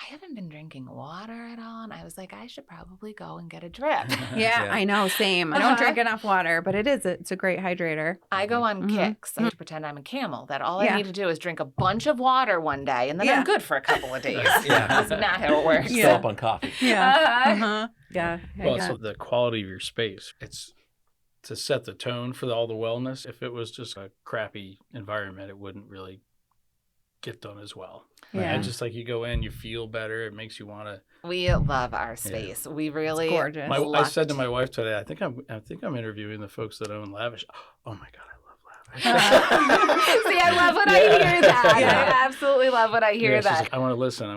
I haven't been drinking water at all. And I was like, I should probably go and get a drip. Yeah, I know. Same. I don't drink enough water, but it's a great hydrator. I go on Mhm. kicks. I pretend I'm a camel, that all Yeah. I need to do is drink a bunch of water one day and then Yeah. I'm good for a couple of days. Yeah. That's not how it works. Fill up on coffee. Yeah. Uh-huh. Uh-huh. Yeah. Well, so the quality of your space, it's to set the tone for all the wellness. If it was just a crappy environment, it wouldn't really get done as well. Yeah. And just like you go in, you feel better. It makes you want to. We love our space. We really It's gorgeous. I said to my wife today, I think I'm interviewing the folks that own Lavish. Oh my God, I love Lavish. See, I love when I hear that. Yeah. I absolutely love when I hear Yeah, she's that. like, I want to listen.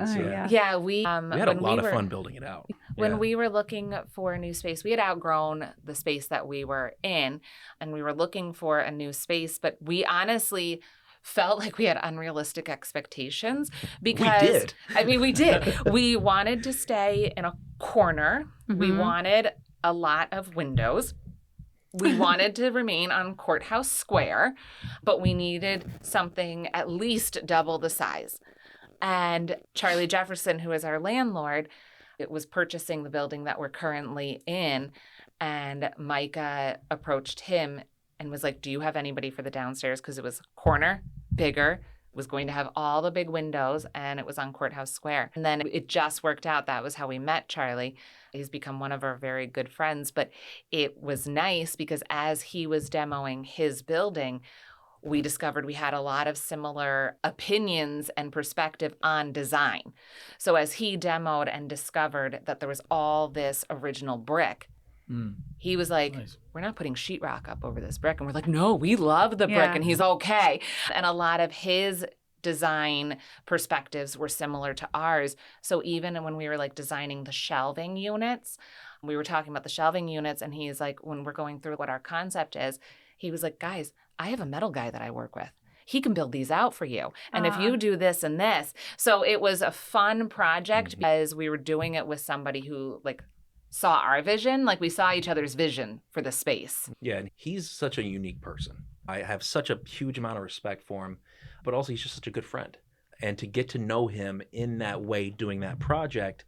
Oh, So, yeah. Yeah, we We had a when lot we of were- fun building it out. When Yeah. we were looking for a new space, we had outgrown the space that we were in, and we were looking for a new space. But we honestly felt like we had unrealistic expectations because We did. I mean, we did. We wanted to stay in a corner. We wanted a lot of windows. We wanted to remain on Courthouse Square, but we needed something at least double the size. And Charlie Jefferson, who is our landlord, it was purchasing the building that we're currently in. And Micah approached him and was like, do you have anybody for the downstairs? Because it was corner, bigger, was going to have all the big windows, and it was on Courthouse Square. And then it just worked out. That was how we met Charlie. He's become one of our very good friends. But it was nice because as he was demoing his building, we discovered we had a lot of similar opinions and perspective on design. So as he demoed and discovered that there was all this original brick, he was like, nice. We're not putting sheetrock up over this brick. And we're like, no, we love the brick. Yeah. And he's okay. And a lot of his design perspectives were similar to ours. So even when we were like designing the shelving units, we were talking about the shelving units. And he's like, when we're going through what our concept is, he was like, guys, I have a metal guy that I work with. He can build these out for you. And if you do this and this. So it was a fun project because we were doing it with somebody who like saw our vision, like we saw each other's vision for the space. Yeah, and he's such a unique person. I have such a huge amount of respect for him, but also he's just such a good friend. And to get to know him in that way doing that project,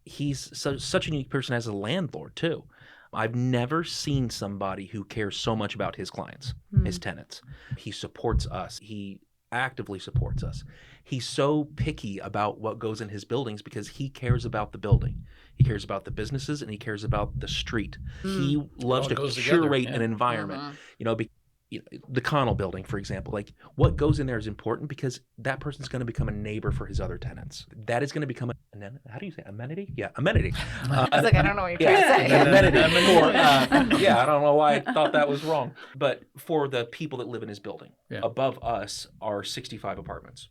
he's such a unique person as a landlord too. I've never seen somebody who cares so much about his clients, his tenants. He supports us. He actively supports us. He's so picky about what goes in his buildings because he cares about the building. He cares about the businesses and he cares about the street. He loves to curate an environment. You know, the Connell building, for example, like what goes in there is important because that person's going to become a neighbor for his other tenants. That is going to become how do you say amenity? Yeah, amenity. I was like, I don't know what you're trying to say. Amenity. Yeah, I don't know why I thought that was wrong. But for the people that live in his building, above us are 65 apartments.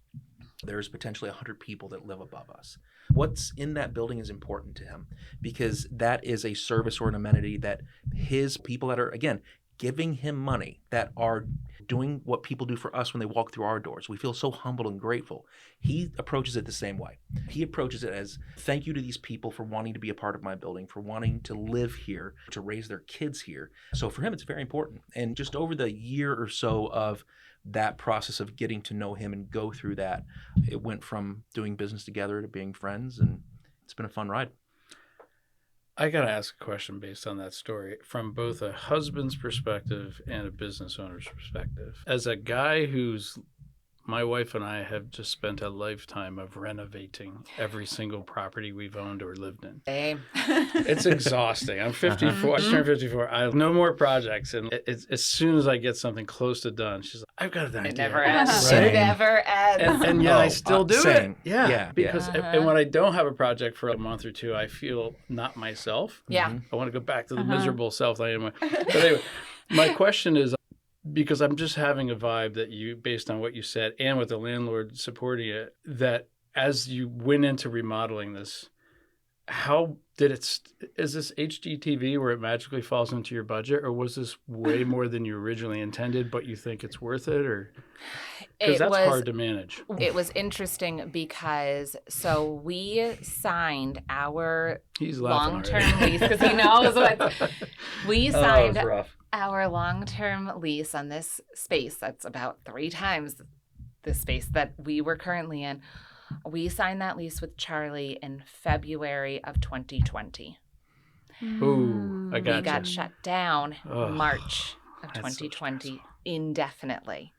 There's potentially 100 people that live above us. What's in that building is important to him because that is a service or an amenity that his people that are, again, giving him money, that are doing what people do for us when they walk through our doors. We feel so humble and grateful. He approaches it the same way. He approaches it as thank you to these people for wanting to be a part of my building, for wanting to live here, to raise their kids here. So for him, it's very important. And just over the year or so of that process of getting to know him and go through that, it went from doing business together to being friends, and it's been a fun ride. I got to ask a question based on that story from both a husband's perspective and a business owner's perspective. As a guy my wife and I have just spent a lifetime of renovating every single property we've owned or lived in. Same. It's exhausting. I'm 54. I turned 54. I have no more projects. And as soon as I get something close to done, she's like, I've got an idea. It never ends. It never ends. And yet I still do it. Yeah. Because and when I don't have a project for a month or two, I feel not myself. Yeah. I want to go back to the miserable self I am. But anyway, my question is, because I'm just having a vibe that you, based on what you said and with the landlord supporting it, that as you went into remodeling this, how did is this HGTV where it magically falls into your budget, or was this way more than you originally intended, but you think it's worth it? Or because that's hard to manage. It was interesting because so we signed our long-term lease because he knows what we signed. Our long-term lease on this space, that's about 3 times the space that we were currently in. We signed that lease with Charlie in February of 2020. Ooh, I gotcha. We got shut down March of 2020 indefinitely.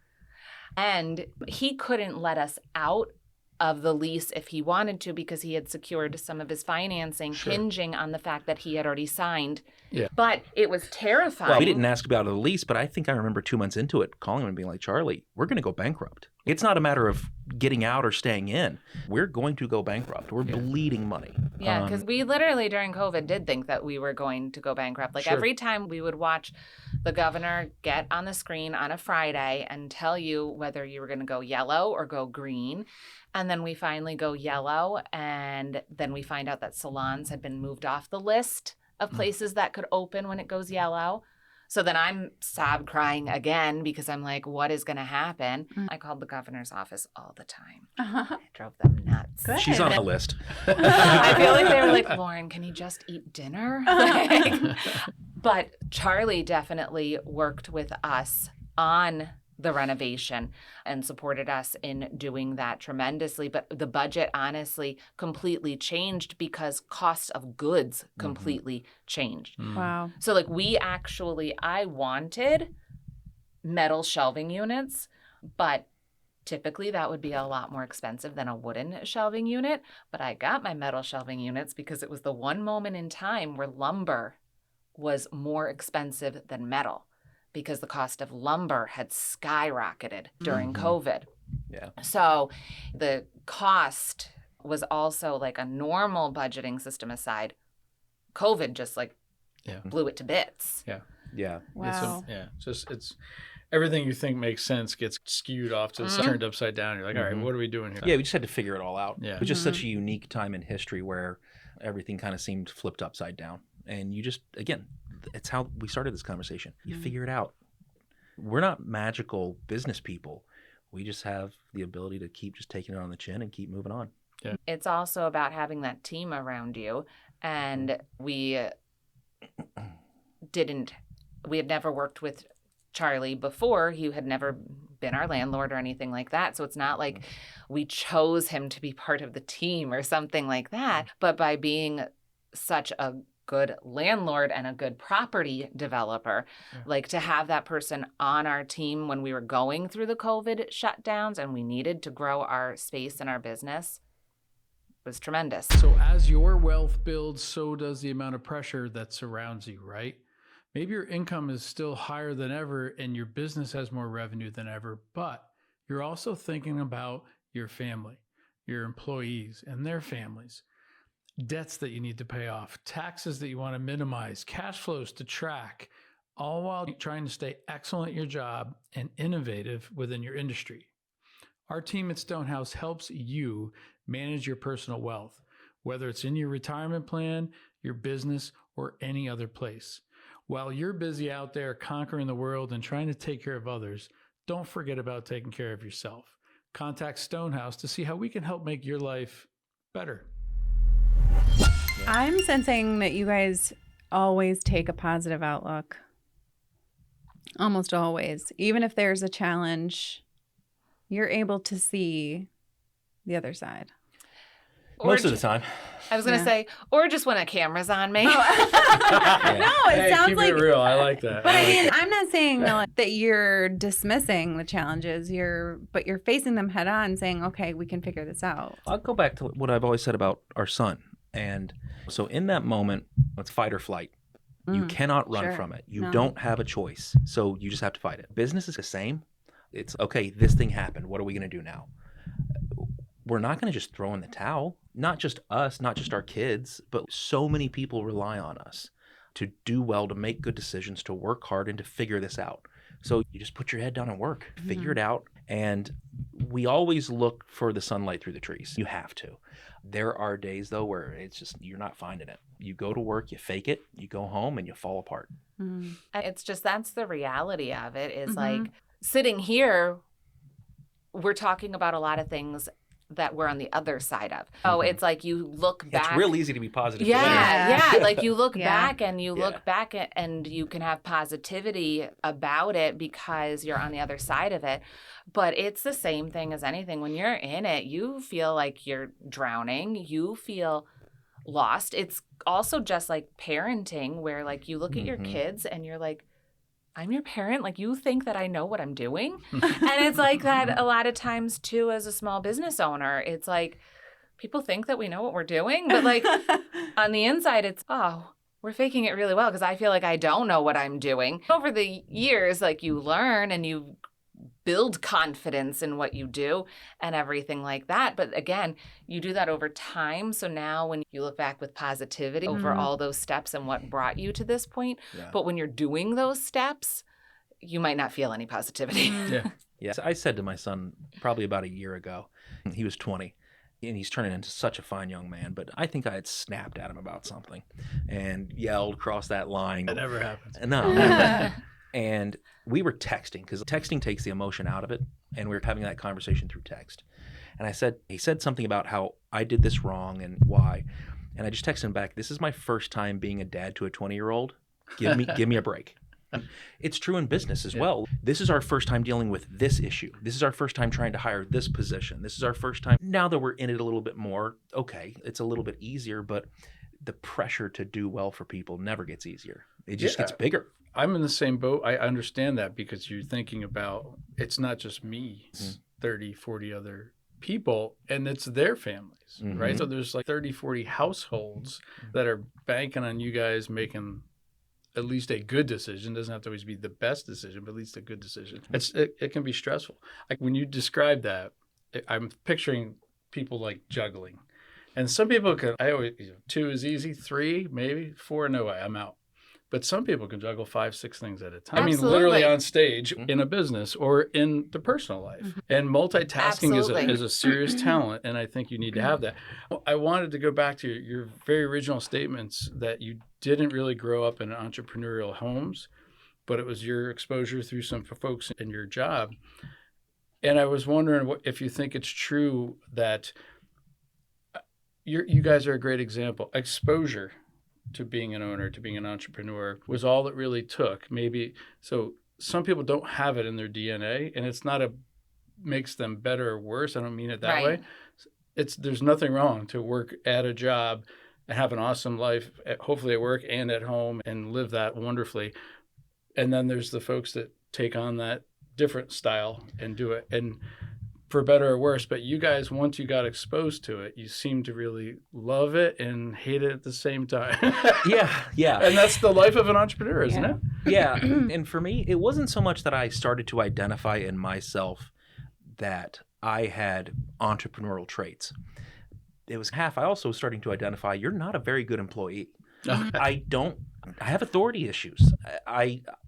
And he couldn't let us out of the lease if he wanted to because he had secured some of his financing hinging on the fact that he had already signed. Yeah. But it was terrifying. Well, we didn't ask about the lease, but I think I remember 2 months into it calling him and being like, Charlie, we're going to go bankrupt. It's not a matter of getting out or staying in. We're going to go bankrupt. We're bleeding money. Yeah, because we literally during COVID did think that we were going to go bankrupt. Like every time we would watch the governor get on the screen on a Friday and tell you whether you were going to go yellow or go green. And then we finally go yellow, and then we find out that salons had been moved off the list of places that could open when it goes yellow. So then I'm sob crying again because I'm like, what is going to happen? Mm. I called the governor's office all the time. Uh-huh. I drove them nuts. Good. She's on the list. I feel like they were like, Lauren, can you just eat dinner? But Charlie definitely worked with us on the renovation and supported us in doing that tremendously. But the budget honestly completely changed because cost of goods completely changed. Wow. So like I wanted metal shelving units, but typically that would be a lot more expensive than a wooden shelving unit. But I got my metal shelving units because it was the one moment in time where lumber was more expensive than metal, because the cost of lumber had skyrocketed during COVID. Yeah. So the cost was also like a normal budgeting system aside. COVID just like blew it to bits. Yeah. Wow. It's everything you think makes sense gets skewed off to the side, turned upside down. You're like, all right, what are we doing here? Yeah, we just had to figure it all out. Yeah. It was just such a unique time in history where everything kind of seemed flipped upside down. And you just, again, it's how we started this conversation. You figure it out. We're not magical business people. We just have the ability to keep just taking it on the chin and keep moving on. Yeah. It's also about having that team around you. And we had never worked with Charlie before. He had never been our landlord or anything like that. So it's not like we chose him to be part of the team or something like that. But by being such a good landlord and a good property developer, like to have that person on our team when we were going through the COVID shutdowns and we needed to grow our space and our business was tremendous. So as your wealth builds, so does the amount of pressure that surrounds you, right? Maybe your income is still higher than ever and your business has more revenue than ever, but you're also thinking about your family, your employees and their families, debts that you need to pay off, taxes that you want to minimize, cash flows to track, all while trying to stay excellent at your job and innovative within your industry. Our team at Stonehouse helps you manage your personal wealth, whether it's in your retirement plan, your business, or any other place. While you're busy out there conquering the world and trying to take care of others, don't forget about taking care of yourself. Contact Stonehouse to see how we can help make your life better. I'm sensing that you guys always take a positive outlook. Almost always. Even if there's a challenge, you're able to see the other side. Most of the time. I was going to say, or just when a camera's on me. No, it sounds keep like it real. I like that. But I mean, I'm not saying that you're dismissing the challenges. But you're facing them head on, saying, "Okay, we can figure this out." I'll go back to what I've always said about our son. And so in that moment, it's fight or flight. You cannot run from it. You don't have a choice. So you just have to fight it. Business is the same. It's, okay, this thing happened. What are we going to do now? We're not going to just throw in the towel. Not just us, not just our kids, but so many people rely on us to do well, to make good decisions, to work hard, and to figure this out. So you just put your head down and work, figure it out. And we always look for the sunlight through the trees. You have to. There are days, though, where it's just, you're not finding it. You go to work, you fake it, you go home, and you fall apart. It's just, that's the reality of it, is like sitting here, we're talking about a lot of things that we're on the other side of. Oh, it's like you look back. It's real easy to be positive. Yeah. Like you look back and you look back and you can have positivity about it because you're on the other side of it. But it's the same thing as anything. When you're in it, you feel like you're drowning. You feel lost. It's also just like parenting, where like you look at your kids and you're like, I'm your parent. Like, you think that I know what I'm doing? And it's like that a lot of times too, as a small business owner. It's like people think that we know what we're doing, but like on the inside, it's, oh, we're faking it really well because I feel like I don't know what I'm doing. Over the years, like you learn and you build confidence in what you do and everything like that. But again, you do that over time. So now when you look back with positivity over all those steps and what brought you to this point, but when you're doing those steps, you might not feel any positivity. Yeah. I said to my son probably about a year ago, he was 20, and he's turning into such a fine young man, but I think I had snapped at him about something and yelled, cross that line. That never happens. No, never. And we were texting, because texting takes the emotion out of it, and we were having that conversation through text. And he said something about how I did this wrong and why. And I just texted him back, this is my first time being a dad to a 20-year-old. Give me a break. It's true in business as well. This is our first time dealing with this issue. This is our first time trying to hire this position. This is our first time. Now that we're in it a little bit more, okay, it's a little bit easier, but the pressure to do well for people never gets easier. It just gets bigger. I'm in the same boat. I understand that, because you're thinking about, it's not just me, it's 30, 40 other people, and it's their families, right? So there's like 30, 40 households that are banking on you guys making at least a good decision. It doesn't have to always be the best decision, but at least a good decision. It can be stressful. Like when you describe that, I'm picturing people like juggling. And some people can, 2 is easy, 3, maybe 4, no way, I'm out. But some people can juggle 5, 6 things at a time. Absolutely. I mean, literally on stage, in a business, or in the personal life. And multitasking is a serious talent, and I think you need to have that. I wanted to go back to your very original statements that you didn't really grow up in entrepreneurial homes, but it was your exposure through some folks in your job. And I was wondering if you think it's true that you guys are a great example. Exposure to being an owner, to being an entrepreneur, was all it really took. Maybe, so some people don't have it in their DNA, and it's not makes them better or worse. I don't mean it that way. There's nothing wrong to work at a job and have an awesome life, hopefully at work and at home, and live that wonderfully. And then there's the folks that take on that different style and do it, and for better or worse. But you guys, once you got exposed to it, you seem to really love it and hate it at the same time. Yeah. And that's the life of an entrepreneur, isn't it? Yeah. And for me, it wasn't so much that I started to identify in myself that I had entrepreneurial traits. It was half. I also was starting to identify, you're not a very good employee. I have authority issues.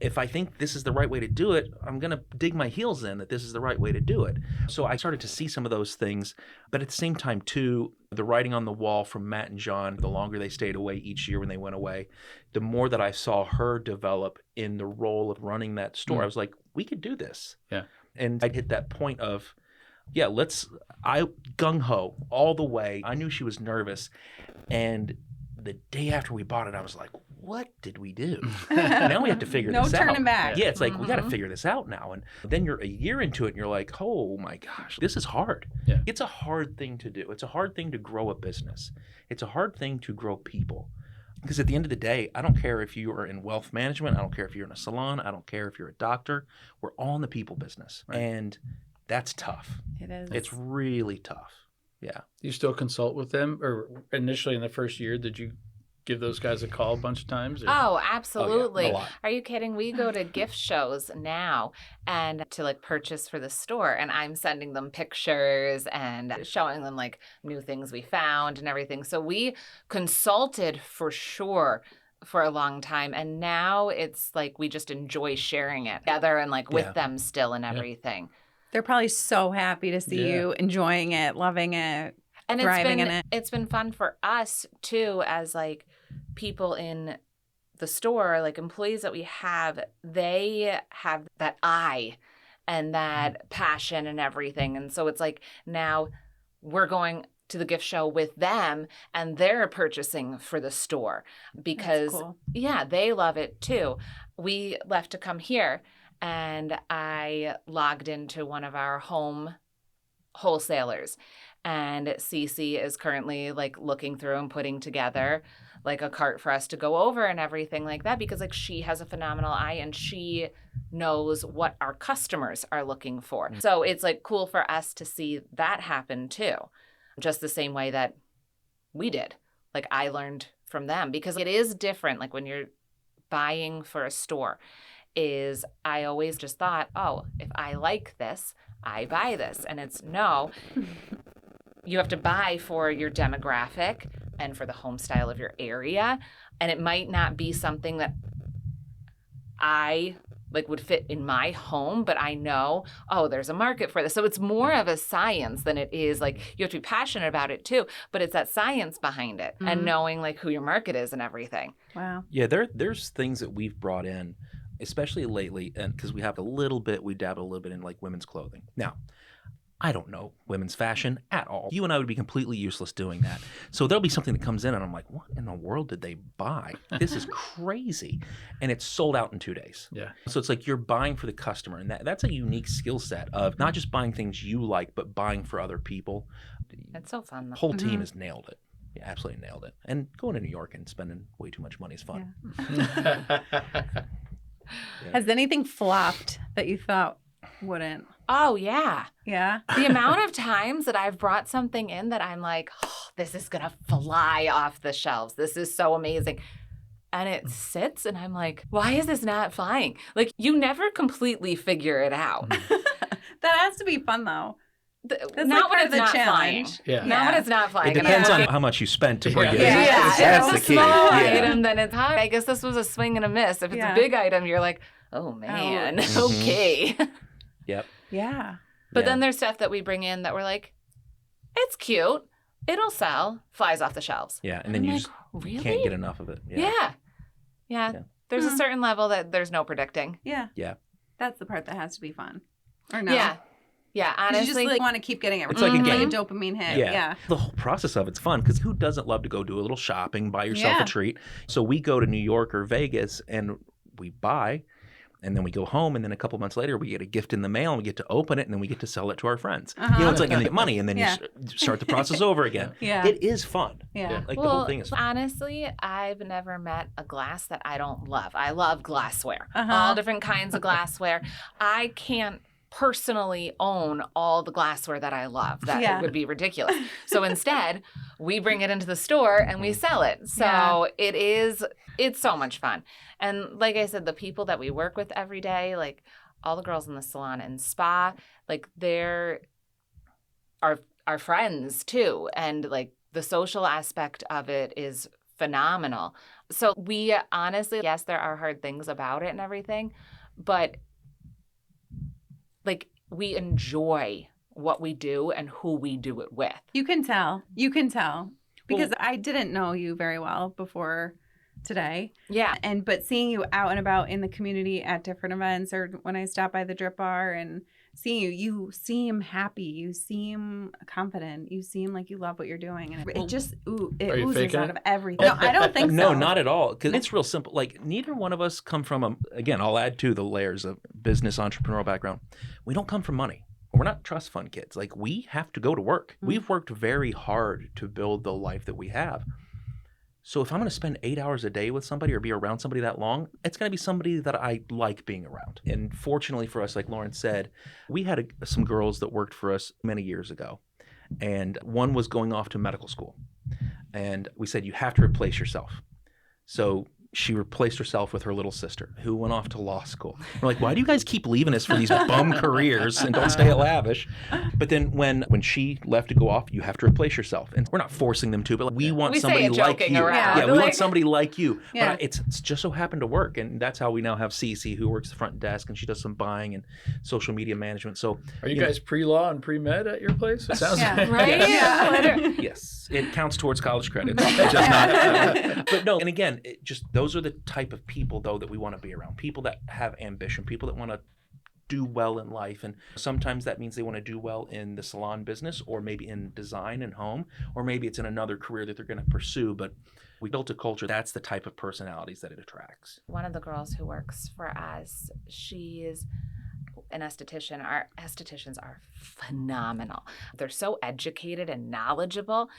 If I think this is the right way to do it, I'm going to dig my heels in that this is the right way to do it. So I started to see some of those things. But at the same time, too, the writing on the wall from Matt and John, the longer they stayed away each year when they went away, the more that I saw her develop in the role of running that store. I was like, we could do this. Yeah. And I'd hit that point of, I gung-ho all the way. I knew she was nervous. And the day after we bought it, I was like, what did we do? Now we have to figure this out. No turning back. Yeah, it's like, we got to figure this out now. And then you're a year into it and you're like, oh my gosh, this is hard. Yeah. It's a hard thing to do. It's a hard thing to grow a business. It's a hard thing to grow people. Because at the end of the day, I don't care if you are in wealth management. I don't care if you're in a salon. I don't care if you're a doctor. We're all in the people business. Right. And that's tough. It is. It's really tough. Yeah. You still consult with them? Or initially in the first year, did you give those guys a call a bunch of times? Or? Oh, absolutely. Oh, yeah, a lot. Are you kidding? We go to gift shows now and to like purchase for the store, and I'm sending them pictures and showing them like new things we found and everything. So we consulted for sure for a long time, and now it's like we just enjoy sharing it together and like with them still and everything. They're probably so happy to see you enjoying it, loving it, and thriving in it. It's been fun for us too, as like people in the store, like employees that we have, they have that eye and that passion and everything. And so it's like now we're going to the gift show with them and they're purchasing for the store because they love it too. We left to come here and I logged into one of our home wholesalers, and Cece is currently like looking through and putting together like a cart for us to go over and everything like that, because like she has a phenomenal eye and she knows what our customers are looking for. So it's like cool for us to see that happen too, just the same way that we did. Like I learned from them, because it is different. Like when you're buying for a store, is I always just thought, oh, if I like this, I buy this. And it's no, you have to buy for your demographic and for the home style of your area. And it might not be something that I like would fit in my home, but I know, oh, there's a market for this. So it's more of a science than it is like, you have to be passionate about it too, but it's that science behind it and knowing like who your market is and everything. Wow. Yeah, there's things that we've brought in, especially lately, and because we dabble a little bit in like women's clothing. Now, I don't know women's fashion at all. You and I would be completely useless doing that. So there'll be something that comes in and I'm like, what in the world did they buy? This is crazy. And it's sold out in 2 days. Yeah. So it's like you're buying for the customer. And that's a unique skill set of not just buying things you like, but buying for other people. It's so fun. The whole team has nailed it. Yeah, absolutely nailed it. And going to New York and spending way too much money is fun. Yeah. Has anything flopped that you thought wouldn't? Oh, yeah. Yeah. The amount of times that I've brought something in that I'm like, oh, this is going to fly off the shelves. This is so amazing. And it sits and I'm like, why is this not flying? Like, you never completely figure it out. That has to be fun, though. Not like when part it's of the not challenge. flying. Yeah. Not when it's not flying. It depends on how much you spent to bring it in. Yeah, That's if the it's a key. small Yeah. item, then it's high. I guess this was a swing and a miss. If it's Yeah. a big item, you're like, oh, man, okay. Yep. Yeah. But then there's stuff that we bring in that we're like, it's cute. It'll sell. Flies off the shelves. Yeah, and then I'm you like, just really? can't get enough of it. Yeah. There's a certain level that there's no predicting. Yeah. Yeah. That's the part that has to be fun. Or no? Yeah. Yeah, 'Cause honestly. you just like want to keep getting it. It's like a game. Like a dopamine hit. Yeah. Yeah. The whole process of it's fun because who doesn't love to go do a little shopping, buy yourself Yeah. a treat? So we go to New York or Vegas and we buy, and then we go home, and then a couple months later we get a gift in the mail and we get to open it and then we get to sell it to our friends. You know, it's like, and they get money and then Yeah. you start the process over again. Yeah. It is fun. Yeah. Like the whole thing is fun. Honestly, I've never met a glass that I don't love. I love glassware, Uh-huh. all different kinds of glassware. I can't personally own all the glassware that I love. That would be ridiculous. So instead, we bring it into the store and we sell it. So it's so much fun. And like I said, the people that we work with every day, like all the girls in the salon and spa, like they're our friends too. And like the social aspect of it is phenomenal. So we honestly, yes, there are hard things about it and everything, but like we enjoy what we do and who we do it with. You can tell. You can tell. Because I didn't know you very well before today. Yeah. But seeing you out and about in the community at different events or when I stop by the Drip Bar and seeing you seem happy. You seem confident. You seem like you love what you're doing. And it just, it Are you oozes faking out it? of everything. No, I don't think so. No, not at all. Because it's real simple. Like neither one of us come from again, I'll add to the layers of business entrepreneurial background. We don't come from money. We're not trust fund kids. Like we have to go to work. Mm-hmm. We've worked very hard to build the life that we have. So if I'm going to spend 8 hours a day with somebody or be around somebody that long, it's going to be somebody that I like being around. And fortunately for us, like Lauren said, we had some girls that worked for us many years ago. And one was going off to medical school. And we said, you have to replace yourself. So she replaced herself with her little sister, who went off to law school. We're like, why do you guys keep leaving us for these bum careers and don't stay at Lavish? But then when she left to go off, you have to replace yourself. And we're not forcing them to, but we want We say somebody it like joking you. around. Yeah, we Like- want somebody like you. Yeah. But it's just so happened to work. And that's how we now have Cece, who works the front desk, and she does some buying and social media management. So Are you guys pre-law and pre-med at your place? It sounds Yeah. like Right? Yes. Yes, it counts towards college credits. It's just not, but no, and again, those are the type of people though that we want to be around. People that have ambition, people that want to do well in life, and sometimes that means they want to do well in the salon business, or maybe in design and home, or maybe it's in another career that they're going to pursue. But we built a culture that's the type of personalities that it attracts. One of the girls who works for us, she is an esthetician. Our estheticians are phenomenal. They're so educated and knowledgeable,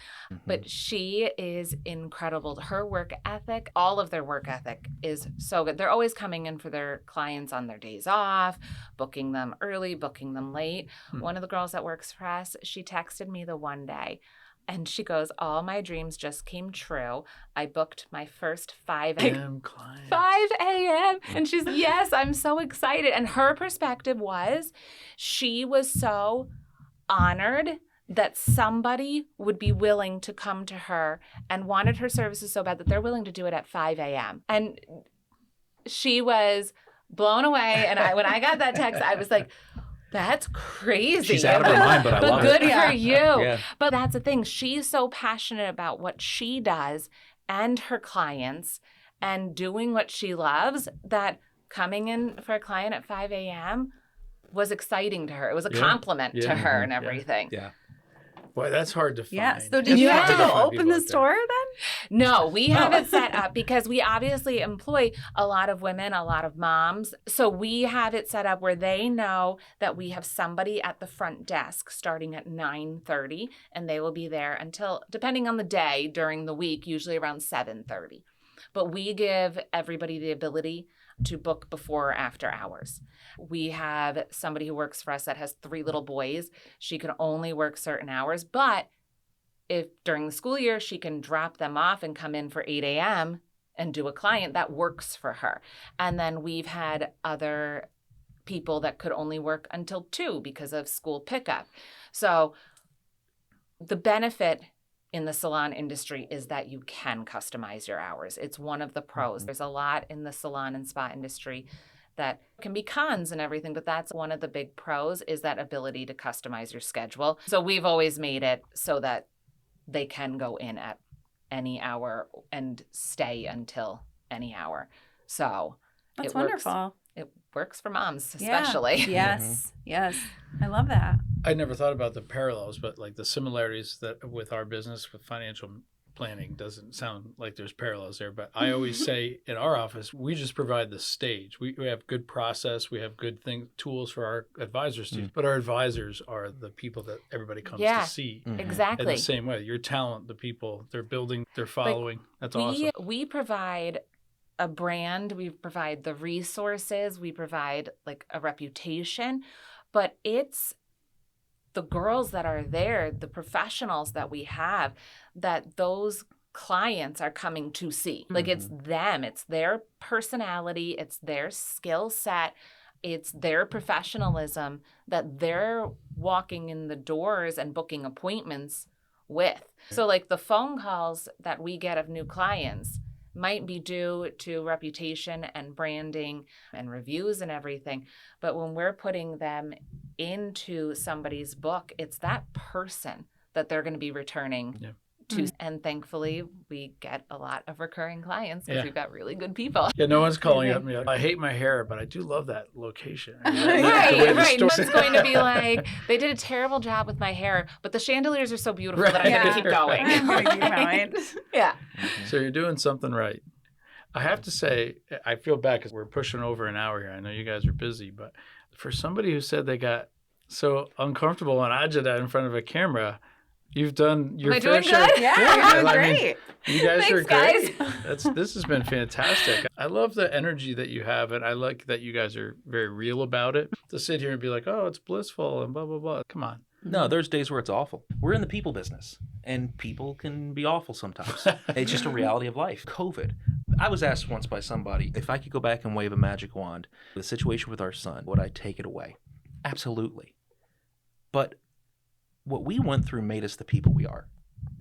but she is incredible. Her work ethic, all of their work ethic is so good. They're always coming in for their clients on their days off, booking them early, booking them late. One of the girls that works for us, she texted me the one day, and she goes, all my dreams just came true. I booked my first 5 Damn client. 5 a.m. And she's, yes, I'm so excited. And her perspective was she was so honored that somebody would be willing to come to her and wanted her services so bad that they're willing to do it at 5 a.m. And she was blown away. And when I got that text, I was like, that's crazy. She's out of her mind, but I love good it. for you. Yeah. But that's the thing. She's so passionate about what she does and her clients and doing what she loves that coming in for a client at 5 a.m. was exciting to her. It was a compliment to her and everything. Yeah. Boy, that's hard to find. Yeah. So did you have to go open the store then? No, we have it set up because we obviously employ a lot of women, a lot of moms. So we have it set up where they know that we have somebody at the front desk starting at 9:30, and they will be there until, depending on the day during the week, usually around 7:30. But we give everybody the ability to book before or after hours. We have somebody who works for us that has 3 little boys. She can only work certain hours, but if during the school year she can drop them off and come in for 8 a.m. and do a client, that works for her. And then we've had other people that could only work until 2 because of school pickup. So the benefit in the salon industry is that you can customize your hours. It's one of the pros. There's a lot in the salon and spa industry that can be cons and everything, but that's one of the big pros is that ability to customize your schedule. So we've always made it so that they can go in at any hour and stay until any hour. So That's wonderful. It works for moms, especially. Yeah. Yes. Yes. I love that. I never thought about the parallels, but like the similarities that with our business with financial planning doesn't sound like there's parallels there. But I always say in our office, we just provide the stage. We have good process. We have good tools for our advisors to use. But our advisors are the people that everybody comes to see. Exactly. In the same way, your talent, the people they're building, they're following. That's awesome. We provide a brand, we provide the resources, we provide like a reputation, but it's the girls that are there, the professionals that we have, that those clients are coming to see. Like it's them, it's their personality, it's their skill set, it's their professionalism that they're walking in the doors and booking appointments with. So like the phone calls that we get of new clients might be due to reputation and branding and reviews and everything. But when we're putting them into somebody's book, it's that person that they're going to be returning to. And thankfully, we get a lot of recurring clients because we've got really good people. Yeah, no one's calling up me. I hate my hair, but I do love that location. Right. No one's going to be like, they did a terrible job with my hair, but the chandeliers are so beautiful that I'm going to keep going. Yeah. So you're doing something right. I have to say, I feel bad because we're pushing over an hour here. I know you guys are busy, but for somebody who said they got so uncomfortable on agita in front of a camera, you've done your fair share. Yeah, you're great. You guys are Thanks, great. This has been fantastic. I love the energy that you have, and I like that you guys are very real about it. To sit here and be like, oh, it's blissful and blah, blah, blah. Come on. No, there's days where it's awful. We're in the people business, and people can be awful sometimes. It's just a reality of life. COVID. I was asked once by somebody, if I could go back and wave a magic wand, the situation with our son, would I take it away? Absolutely. But what we went through made us the people we are.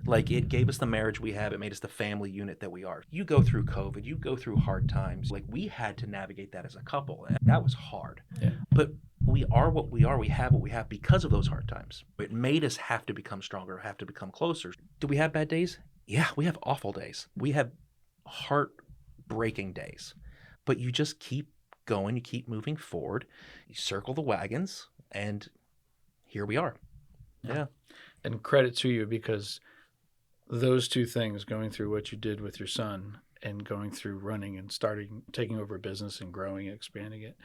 Like, it gave us the marriage we have. It made us the family unit that we are. You go through COVID. You go through hard times. Like, we had to navigate that as a couple. And that was hard. Yeah. But we are what we are. We have what we have because of those hard times. It made us have to become stronger, have to become closer. Do we have bad days? Yeah, we have awful days. We have heartbreaking days. But you just keep going. You keep moving forward. You circle the wagons. And here we are. Yeah. And credit to you, because those two things, going through what you did with your son and going through running and taking over a business and growing and expanding it,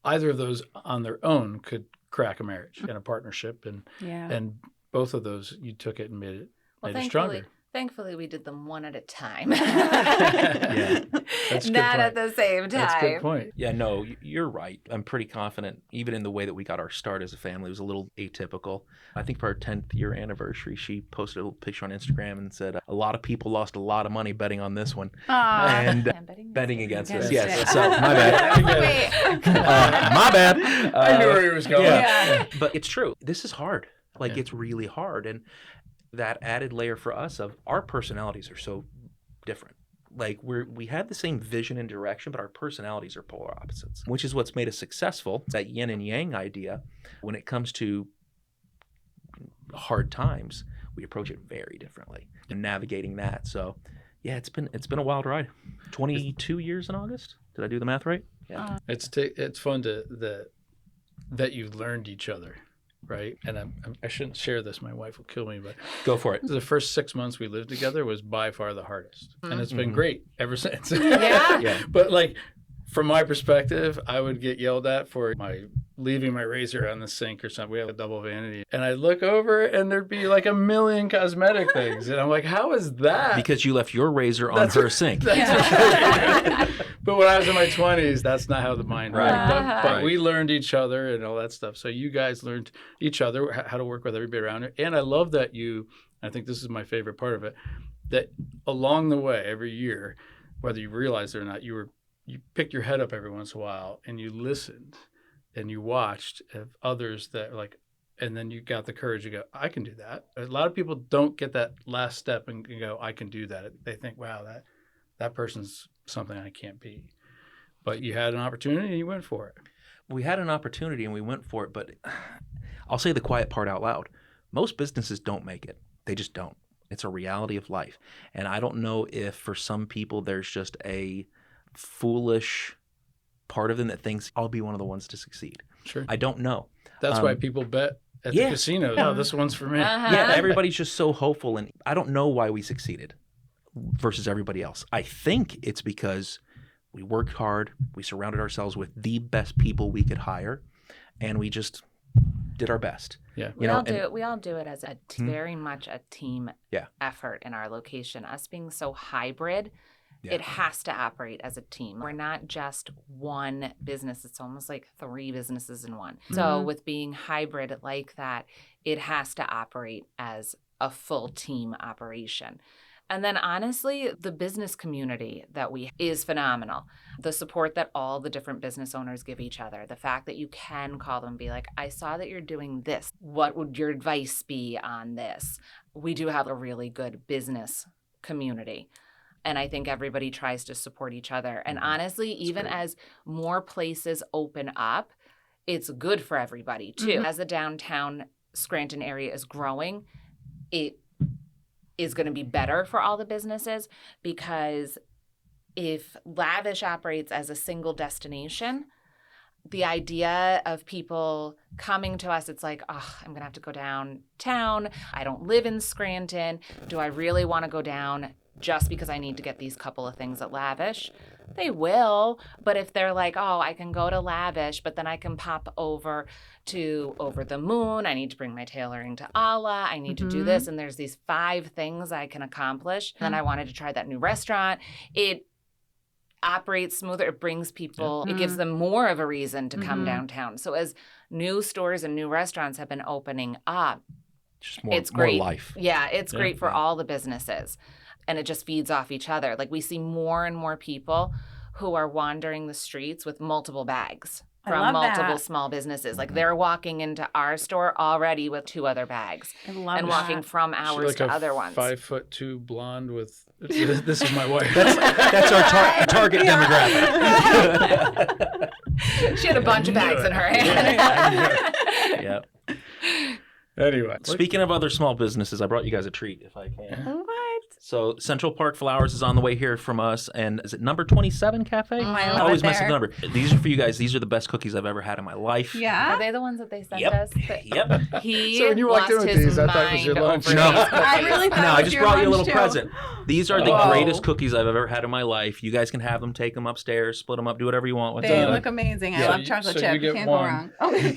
either of those on their own could crack a marriage and a partnership. And both of those, you took it and made it stronger. Thankfully, we did them one at a time. Yeah, that's a good Not point. at the same time. That's a good point. Yeah, no, you're right. I'm pretty confident, even in the way that we got our start as a family, it was a little atypical. I think for our 10th year anniversary, she posted a little picture on Instagram and said, a lot of people lost a lot of money betting on this one. And betting against us. Yes. So, my bad. My bad. I knew where he was going. Yeah. But it's true. This is hard. Like, it's really hard. And that added layer for us of our personalities are so different. like we have the same vision and direction, but our personalities are polar opposites, which is what's made us successful. That yin and yang idea, when it comes to hard times, we approach it very differently and navigating that. So yeah, it's been a wild ride. 22 years in August. Did I do the math right? Yeah. It's fun that you've learned each other, right? And I shouldn't share this. My wife will kill me, but Go for it. the first 6 months we lived together was by far the hardest, and it's been great ever since. Yeah. Yeah. But like, from my perspective, I would get yelled at for leaving my razor on the sink or something. We have a double vanity. And I'd look over and there'd be like a million cosmetic things. And I'm like, how is that? Because you left your razor on her sink. But when I was in my 20s, that's not how the mind worked. Right. But Right. we learned each other and all that stuff. So you guys learned each other, how to work with everybody around you. And I love that I think this is my favorite part of it, that along the way, every year, whether you realized it or not, you picked your head up every once in a while and you listened and you watched of others that like, and then you got the courage to go, I can do that. A lot of people don't get that last step and go, I can do that. They think, wow, that person's something I can't be. But you had an opportunity and you went for it. We had an opportunity and we went for it, but I'll say the quiet part out loud. Most businesses don't make it. They just don't. It's a reality of life. And I don't know if for some people there's just a foolish part of them that thinks I'll be one of the ones to succeed. Sure. I don't know. That's why people bet at the casino. Oh, this one's for me. Yeah, everybody's just so hopeful, and I don't know why we succeeded versus everybody else. I think it's because we worked hard, we surrounded ourselves with the best people we could hire, and we just did our best. Yeah. We all do it as very much a team effort in our location. Us being so hybrid, it has to operate as a team. We're not just one business. It's almost like 3 businesses in one. Mm-hmm. So with being hybrid like that, it has to operate as a full team operation. And then honestly, the business community that we is phenomenal. The support that all the different business owners give each other. The fact that you can call them and be like, I saw that you're doing this. What would your advice be on this? We do have a really good business community. And I think everybody tries to support each other. And honestly, even as more places open up, it's good for everybody too. Mm-hmm. As the downtown Scranton area is growing, it is going to be better for all the businesses, because if Lavish operates as a single destination, the idea of people coming to us, it's like, oh, I'm going to have to go downtown. I don't live in Scranton. Do I really want to go down just because I need to get these couple of things at Lavish? They will. But if they're like, oh, I can go to Lavish, but then I can pop over to Over the Moon. I need to bring my tailoring to Allah. I need to do this. And there's these 5 things I can accomplish. And then I wanted to try that new restaurant. It operates smoother. It brings people, it gives them more of a reason to come downtown. So as new stores and new restaurants have been opening up, just more, it's great. More life. Yeah, it's great for all the businesses. And it just feeds off each other. Like we see more and more people who are wandering the streets with multiple bags from multiple small businesses. Like they're walking into our store already with 2 other bags and walking from ours to other ones. 5'2" blonde with this is my wife. That's our target demographic. She had a bunch of bags in her hand. Yep. Anyway, speaking of other small businesses, I brought you guys a treat if I can. What? So Central Park Flowers is on the way here from us, and is it number 27 Cafe? I I always mess up the number. These are for you guys. These are the best cookies I've ever had in my life. Yeah. Are they the ones that they sent Yep. us? Yep. He So when you walked in lost with his these, I thought it was your mind lunch. over No. these cookies. I really thought No, it I was just your brought you a lunch, little too. present. These are the Whoa. greatest cookies I've ever had in my life. You guys can have them, take them upstairs, split them up, do whatever you want with They them. look amazing. I Yeah. love chocolate So you chip. get Can't one. go wrong.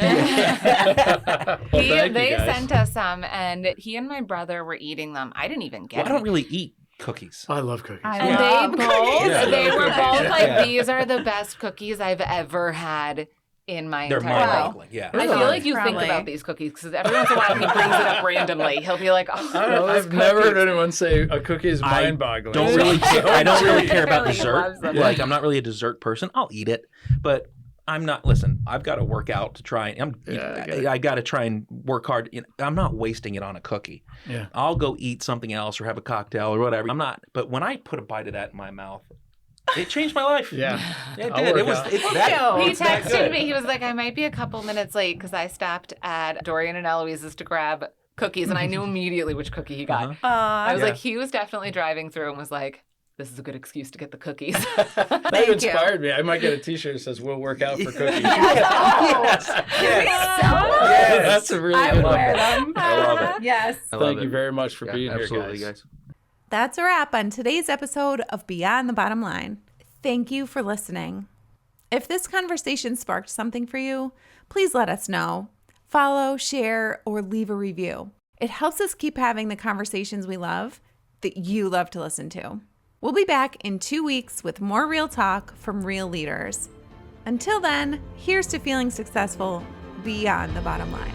They sent us some, and he and my brother were eating them. I didn't even get I don't really eat cookies. I love cookies. I And love they cookies. both, they were both Yeah. like, Yeah. these are the best cookies I've ever had in my They're entire life. mind-boggling. Yeah. I feel like you think Probably. about these cookies because every once in a while he brings it up randomly. He'll be like, "Oh, I don't know, those I've never heard cookies." anyone say a cookie is I mind-boggling. Don't really care. I don't really care about Really dessert. loves them. Like I'm not really a dessert person. I'll eat it, but I'm not, listen, I've got to work out to try. I got to try and work hard. I'm not wasting it on a cookie. Yeah. I'll go eat something else or have a cocktail or whatever. I'm not, but when I put a bite of that in my mouth, it changed my life. Yeah. It I'll did. work out. It's that. He it's that texted good. me. He was like, I might be a couple minutes late because I stopped at Dorian and Eloise's to grab cookies, and I knew immediately which cookie he got. Uh-huh. I was Yeah. like, he was definitely driving through and was like, this is a good excuse to get the cookies. That inspired me. I might get a T-shirt that says "We'll work out for cookies." Yes. Yes. That's a really I good would one. wear them. I love it. Yes. I love Thank you it. very much for being absolutely, here, guys. That's a wrap on today's episode of Beyond the Bottom Line. Thank you for listening. If this conversation sparked something for you, please let us know. Follow, share, or leave a review. It helps us keep having the conversations we love that you love to listen to. We'll be back in 2 weeks with more real talk from real leaders. Until then, here's to feeling successful beyond the bottom line.